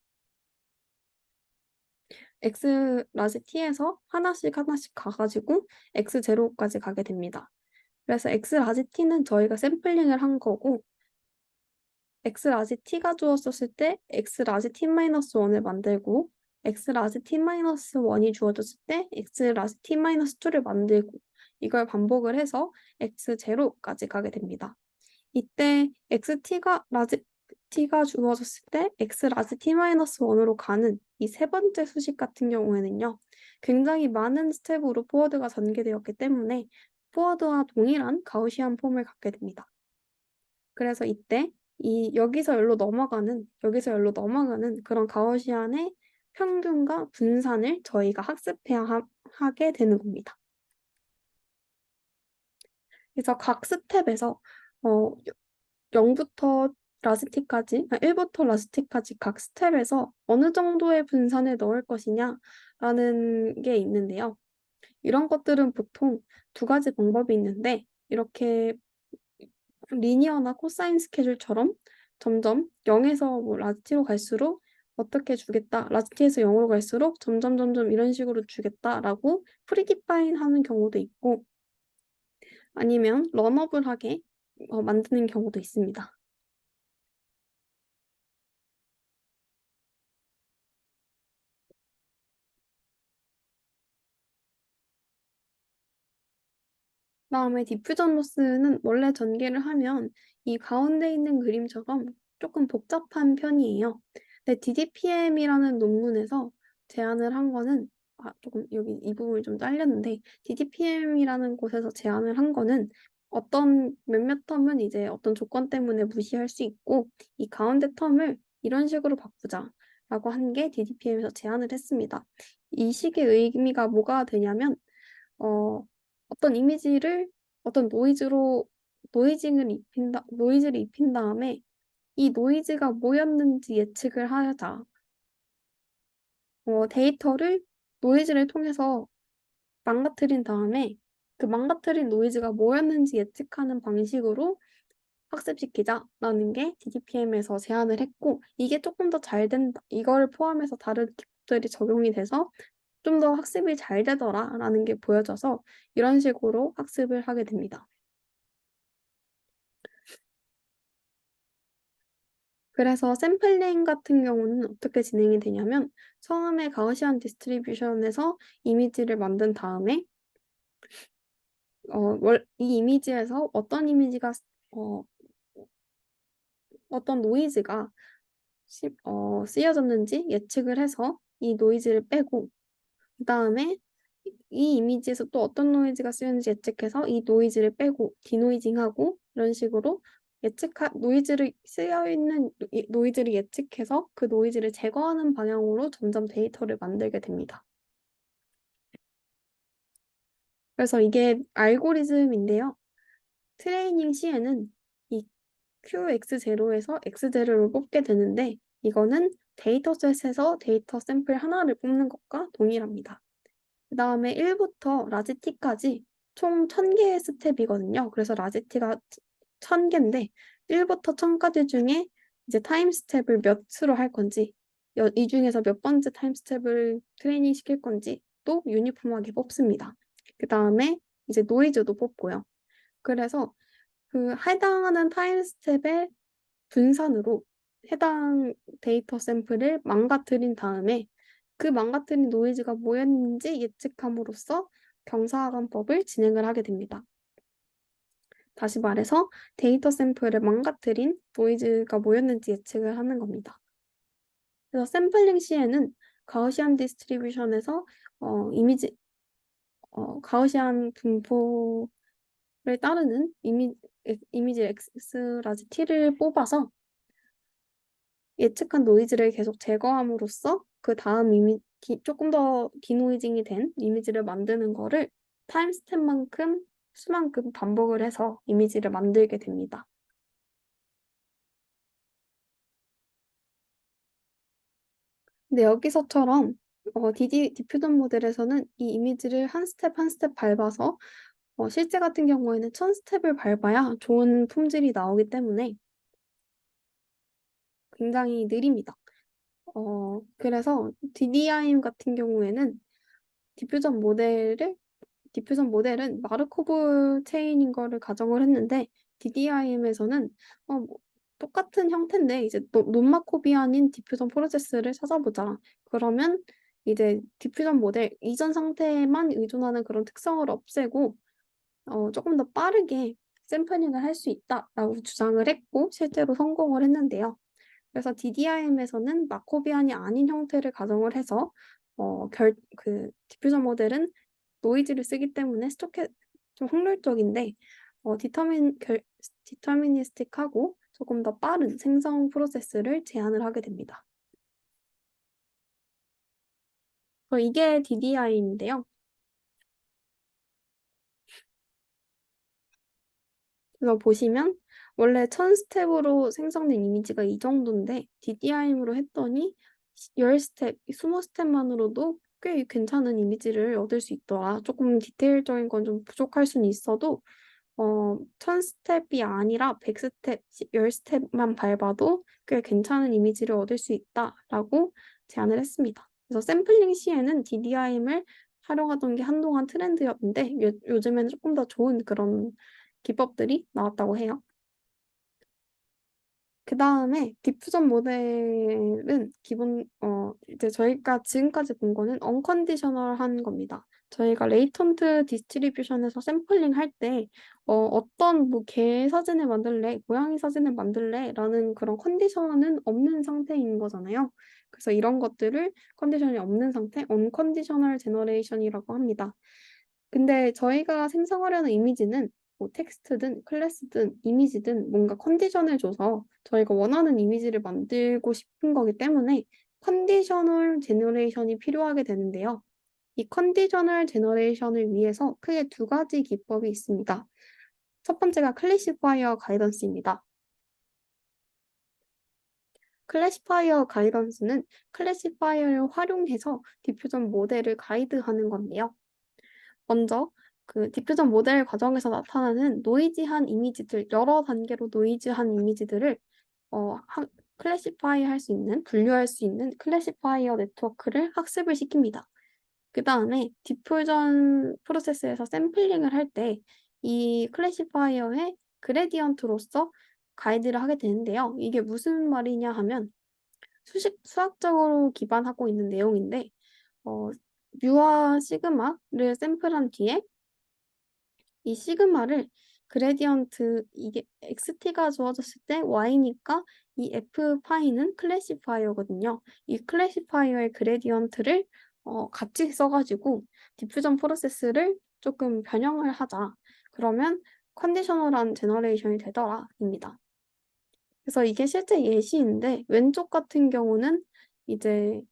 x 라지 t에서 하나씩 가가지고 x0까지 가게 됩니다. 그래서 x 라지 t는 저희가 샘플링을 한 거고 x 라지 t가 주어졌을 때 x 라지 t-1을 만들고 x 라지 t-1이 주어졌을 때 x 라지 t-2를 만들고 이걸 반복을 해서 x0까지 가게 됩니다. 이때 라지 t가 주어졌을 때 x 라지 t-1으로 가는 이 세 번째 수식 같은 경우에는요. 굉장히 많은 스텝으로 포워드가 전개되었기 때문에 포워드와 동일한 가우시안 폼을 갖게 됩니다. 그래서 이때 여기서 여기로 넘어가는 그런 가우시안의 평균과 분산을 저희가 학습해야 하게 되는 겁니다. 그래서 각 스텝에서 0부터 라스틱까지, 1부터 라스틱까지 각 스텝에서 어느 정도의 분산을 넣을 것이냐라는 게 있는데요. 이런 것들은 보통 두 가지 방법이 있는데 이렇게 리니어나 코사인 스케줄처럼 점점 0에서 뭐 라스티로 갈수록 어떻게 주겠다. 라스티에서 0으로 갈수록 점점 이런 식으로 주겠다라고 프리디파인 하는 경우도 있고 아니면 런어블하게 만드는 경우도 있습니다. 그다음에 디퓨전 로스는 원래 전개를 하면 이 가운데 있는 그림처럼 조금 복잡한 편이에요. 근데 DDPM이라는 논문에서 제안을 한 거는 조금 여기 이 부분이 좀 잘렸는데 DDPM이라는 곳에서 제안을 한 거는 어떤 몇몇 텀은 이제 어떤 조건 때문에 무시할 수 있고 이 가운데 텀을 이런 식으로 바꾸자라고 한 게 DDPM에서 제안을 했습니다. 이 식의 의미가 뭐가 되냐면 어떤 이미지를 어떤 노이즈를 입힌 다음에 이 노이즈가 뭐였는지 예측을 하자. 데이터를 노이즈를 통해서 망가뜨린 다음에 그 망가뜨린 노이즈가 뭐였는지 예측하는 방식으로 학습시키자라는 게 DDPM에서 제안을 했고 이게 조금 더 잘 된다. 이걸 포함해서 다른 기법들이 적용이 돼서 좀 더 학습이 잘 되더라라는 게 보여져서 이런 식으로 학습을 하게 됩니다. 그래서 샘플링 같은 경우는 어떻게 진행이 되냐면 처음에 가우시안 디스트리뷰션에서 이미지를 만든 다음에 이 이미지에서 어떤 노이즈가 쓰여졌는지 예측을 해서 이 노이즈를 빼고 그 다음에 이 이미지에서 또 어떤 노이즈가 쓰였는지 예측해서 이 노이즈를 빼고 디노이징하고 이런 식으로 쓰여있는 노이즈를 예측해서 그 노이즈를 제거하는 방향으로 점점 데이터를 만들게 됩니다. 그래서 이게 알고리즘인데요. 트레이닝 시에는 이 QX0에서 X0를 뽑게 되는데 이거는 데이터셋에서 데이터 샘플 하나를 뽑는 것과 동일합니다. 그 다음에 1부터 라지 t까지 총 1000개의 스텝이거든요. 그래서 라지티가 1000개인데 1부터 1000까지 중에 이제 타임 스텝을 몇으로 할 건지 이 중에서 몇 번째 타임 스텝을 트레이닝 시킬 건지 또 유니폼하게 뽑습니다. 그 다음에 이제 노이즈도 뽑고요. 그래서 그 해당하는 타임 스텝의 분산으로 해당 데이터 샘플을 망가뜨린 다음에 그 망가뜨린 노이즈가 뭐였는지 예측함으로써 경사관법을 진행을 하게 됩니다. 다시 말해서 데이터 샘플을 망가뜨린 노이즈가 뭐였는지 예측을 하는 겁니다. 그래서 샘플링 시에는 가우시안 디스트리뷰션에서 가우시안 분포를 따르는 이미지 X 라지 T를 예측한 노이즈를 계속 제거함으로써 그 다음 조금 더 디노이징이 된 이미지를 만드는 거를 타임 스텝만큼 수만큼 반복을 해서 이미지를 만들게 됩니다. 근데 여기서처럼 디퓨전 모델에서는 이 이미지를 한 스텝 한 스텝 밟아서 실제 같은 경우에는 1000스텝을 밟아야 좋은 품질이 나오기 때문에 굉장히 느립니다. 그래서 DDIM 같은 경우에는 디퓨전 모델을 디퓨전 모델은 마르코브 체인인 거를 가정을 했는데 DDIM에서는 뭐 똑같은 형태인데 이제 논마코비안인 디퓨전 프로세스를 찾아보자. 그러면 이제 디퓨전 모델 이전 상태에만 의존하는 그런 특성을 없애고 조금 더 빠르게 샘플링을 할 수 있다라고 주장을 했고 실제로 성공을 했는데요. 그래서 DDIM에서는 마코비안이 아닌 형태를 가정을 해서 디퓨전 모델은 노이즈를 쓰기 때문에 좀 확률적인데 디터미니스틱하고 조금 더 빠른 생성 프로세스를 제안을 하게 됩니다. 이게 DDI인데요. 그래서 보시면 원래 1000스텝으로 생성된 이미지가 이 정도인데 DDIM으로 했더니 10스텝, 20스텝만으로도 꽤 괜찮은 이미지를 얻을 수 있더라. 조금 디테일적인 건 좀 부족할 수는 있어도 1000스텝이 아니라 100스텝, 10스텝만 밟아도 꽤 괜찮은 이미지를 얻을 수 있다라고 제안을 했습니다. 그래서 샘플링 시에는 DDIM을 활용하던 게 한동안 트렌드였는데 요즘에는 조금 더 좋은 그런 기법들이 나왔다고 해요. 그 다음에 디퓨전 모델은 이제 저희가 지금까지 본 거는 언컨디셔널한 겁니다. 저희가 레이턴트 디스트리뷰션에서 샘플링 할 때, 어떤 개 사진을 만들래, 고양이 사진을 만들래, 라는 그런 컨디션은 없는 상태인 거잖아요. 그래서 이런 것들을 컨디션이 없는 상태, 언컨디셔널 제너레이션이라고 합니다. 근데 저희가 생성하려는 이미지는 뭐 텍스트든 클래스든 이미지든 뭔가 컨디션을 줘서 저희가 원하는 이미지를 만들고 싶은 거기 때문에 컨디셔널 제너레이션이 필요하게 되는데요. 이 컨디셔널 제너레이션을 위해서 크게 두 가지 기법이 있습니다. 첫 번째가 클래시파이어 가이던스입니다. 클래시파이어 가이던스는 클래시파이어를 활용해서 디퓨전 모델을 가이드하는 건데요. 먼저 그 디퓨전 모델 과정에서 나타나는 노이지한 이미지들, 여러 단계로 노이즈한 이미지들을 클래시파이 할 수 있는, 분류할 수 있는 클래시파이어 네트워크를 학습을 시킵니다. 그 다음에 디퓨전 프로세스에서 샘플링을 할 때 이 클래시파이어의 그레디언트로서 가이드를 하게 되는데요. 이게 무슨 말이냐 하면 수학적으로 기반하고 있는 내용인데 뮤와 시그마를 샘플한 뒤에 이 시그마를 그레디언트 이게 xt가 주어졌을 때 y니까 이 f 파이는 클래시파이어거든요. 이 클래시파이어의 그레디언트를 같이 써가지고 디퓨전 프로세스를 조금 변형을 하자. 그러면 컨디셔널한 제너레이션이 되더라입니다. 그래서 이게 실제 예시인데 왼쪽 같은 경우는 이제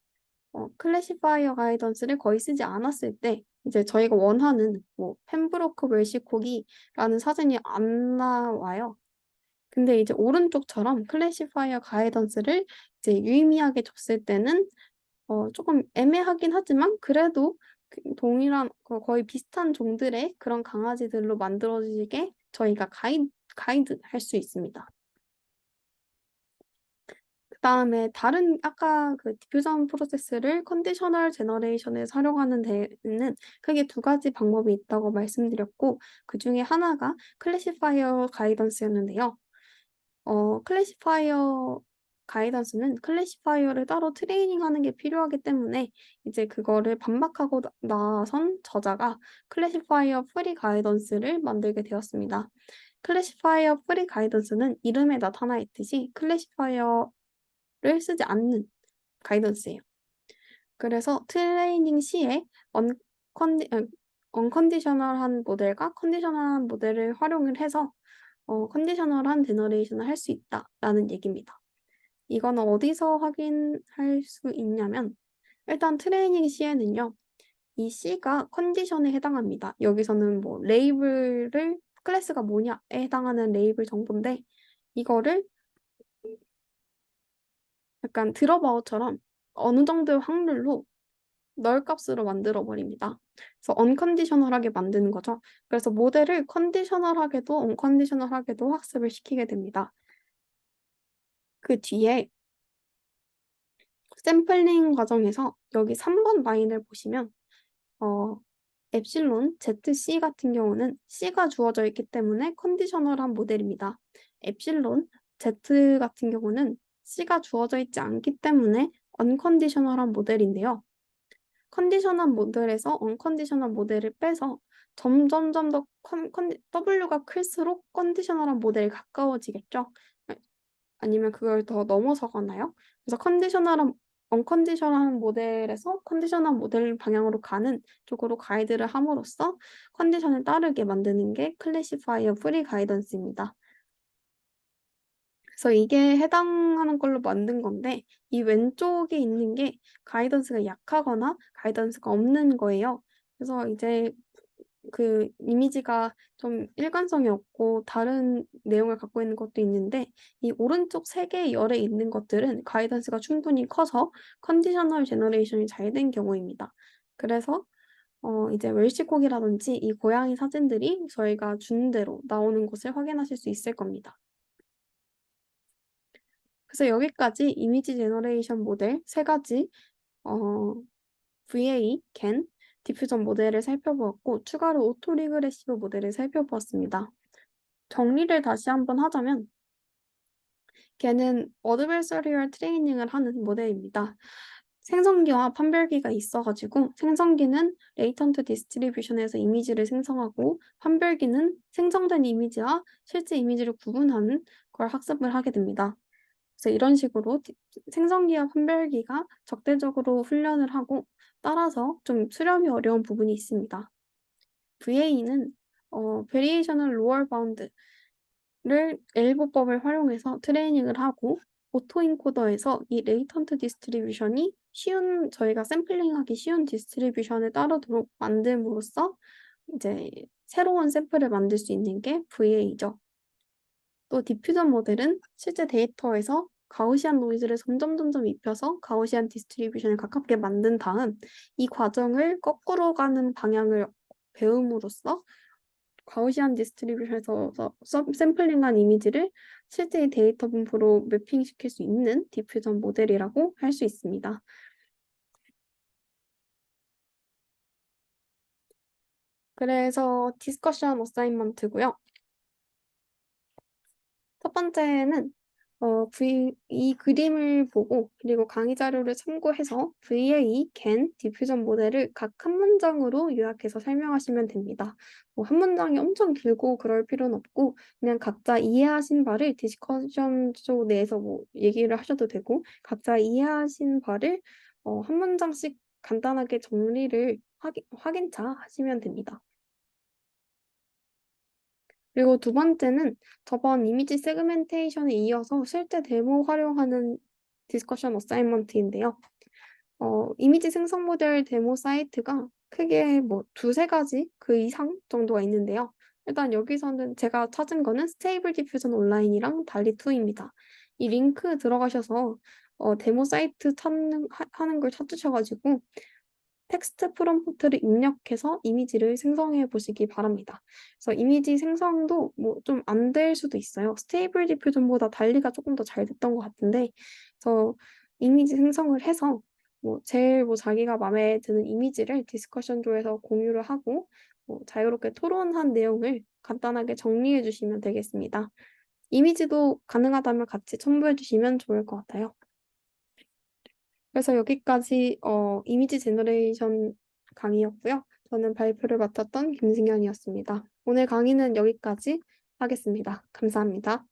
클래시파이어 가이던스를 거의 쓰지 않았을 때 이제 저희가 원하는 뭐 펜브로크 웰시코기라는 사진이 안 나와요. 근데 이제 오른쪽처럼 클래시파이어 가이던스를 이제 유의미하게 줬을 때는 조금 애매하긴 하지만 그래도 동일한 거의 비슷한 종들의 그런 강아지들로 만들어지게 저희가 가이드 할 수 있습니다. 그다음에 다른 아까 그 디퓨전 프로세스를 컨디셔널 제너레이션에 활용하는 데에는 크게 두 가지 방법이 있다고 말씀드렸고 그중에 하나가 클래시파이어 가이던스였는데요. 클래시파이어 가이던스는 클래시파이어를 따로 트레이닝하는 게 필요하기 때문에 이제 그거를 반박하고 나선 저자가 클래시파이어 프리 가이던스를 만들게 되었습니다. 클래시파이어 프리 가이던스는 이름에 나타나 있듯이 클래시파이어를 쓰지 않는 가이던스예요. 그래서 트레이닝 시에 언컨디셔널한 모델과 컨디셔널한 모델을 활용을 해서 컨디셔널한 제너레이션을 할 수 있다라는 얘기입니다. 이거는 어디서 확인할 수 있냐면 일단 트레이닝 시에는요. 이 C가 컨디션에 해당합니다. 여기서는 뭐 레이블을 클래스가 뭐냐에 해당하는 레이블 정보인데 이거를 약간 드롭아웃처럼 어느 정도의 확률로 널 값으로 만들어 버립니다. 그래서 언컨디셔널하게 만드는 거죠. 그래서 모델을 컨디셔널하게도 언컨디셔널하게도 학습을 시키게 됩니다. 그 뒤에 샘플링 과정에서 여기 3번 라인을 보시면 엡실론 ZC 같은 경우는 C가 주어져 있기 때문에 컨디셔널한 모델입니다. 엡실론 Z 같은 경우는 C가 주어져 있지 않기 때문에 언컨디셔널한 모델인데요. 컨디셔널 모델에서 언컨디셔널 모델을 빼서 점점점 더 W가 클수록 컨디셔널한 모델이 가까워지겠죠. 아니면 그걸 더 넘어서 가나요? 그래서 언컨디셔널한 모델에서 컨디셔널 모델 방향으로 가는 쪽으로 가이드를 함으로써 컨디션을 따르게 만드는 게 클래시파이어 프리 가이던스입니다. 그래서 이게 해당하는 걸로 만든 건데 이 왼쪽에 있는 게 가이던스가 약하거나 가이던스가 없는 거예요. 그래서 이제 그 이미지가 좀 일관성이 없고 다른 내용을 갖고 있는 것도 있는데 이 오른쪽 세 개의 열에 있는 것들은 가이던스가 충분히 커서 컨디셔널 제너레이션이 잘 된 경우입니다. 그래서 이제 웰시콕이라든지 이 고양이 사진들이 저희가 준 대로 나오는 것을 확인하실 수 있을 겁니다. 그래서 여기까지 이미지 제너레이션 모델 세 가지 VA, 겐, 디퓨전 모델을 살펴보았고 추가로 오토 리그레시브 모델을 살펴보았습니다. 정리를 다시 한번 하자면 걔는 어드베서리얼 트레이닝을 하는 모델입니다. 생성기와 판별기가 있어가지고 생성기는 레이턴트 디스트리뷰션에서 이미지를 생성하고 판별기는 생성된 이미지와 실제 이미지를 구분하는 걸 학습을 하게 됩니다. 그래서 이런 식으로 생성기와 판별기가 적대적으로 훈련을 하고 따라서 좀 수렴이 어려운 부분이 있습니다. VA는 Variational Lower Bound를 엘보법을 활용해서 트레이닝을 하고 오토인코더에서 이 레이턴트 디스트리뷰션이 저희가 샘플링하기 쉬운 디스트리뷰션을 따르도록 만듦으로써 이제 새로운 샘플을 만들 수 있는 게 VA죠. 또 디퓨전 모델은 실제 데이터에서 가우시안 노이즈를 점점 입혀서 가우시안 디스트리뷰션을 가깝게 만든 다음 이 과정을 거꾸로 가는 방향을 배움으로써 가우시안 디스트리뷰션에서 샘플링한 이미지를 실제의 데이터 분포로 매핑시킬 수 있는 디퓨전 모델이라고 할 수 있습니다. 그래서 디스커션 어사인먼트고요. 첫 번째는 이 그림을 보고 그리고 강의 자료를 참고해서 VA, 겐, 디퓨전 모델을 각 한 문장으로 요약해서 설명하시면 됩니다. 한 문장이 엄청 길고 그럴 필요는 없고 그냥 각자 이해하신 바를 디스커션 조 내에서 얘기를 하셔도 되고 각자 이해하신 바를 한 문장씩 간단하게 정리를 확인차 하시면 됩니다. 그리고 두 번째는 저번 이미지 세그멘테이션에 이어서 실제 데모 활용하는 디스커션 어사이먼트인데요. 이미지 생성 모델 데모 사이트가 크게 두세 가지 그 이상 정도가 있는데요. 일단 여기서는 제가 찾은 거는 스테이블 디퓨전 온라인이랑 달리2입니다. 이 링크 들어가셔서 데모 사이트 하는 걸 찾으셔가지고 텍스트 프롬프트를 입력해서 이미지를 생성해 보시기 바랍니다. 그래서 이미지 생성도 뭐 좀 안 될 수도 있어요. 스테이블 디퓨전보다 달리가 조금 더 잘 됐던 것 같은데, 그래서 이미지 생성을 해서 뭐 제일 뭐 자기가 마음에 드는 이미지를 디스커션조에서 공유를 하고 뭐 자유롭게 토론한 내용을 간단하게 정리해 주시면 되겠습니다. 이미지도 가능하다면 같이 첨부해 주시면 좋을 것 같아요. 그래서 여기까지 이미지 제너레이션 강의였고요. 저는 발표를 맡았던 김승현이었습니다. 오늘 강의는 여기까지 하겠습니다. 감사합니다.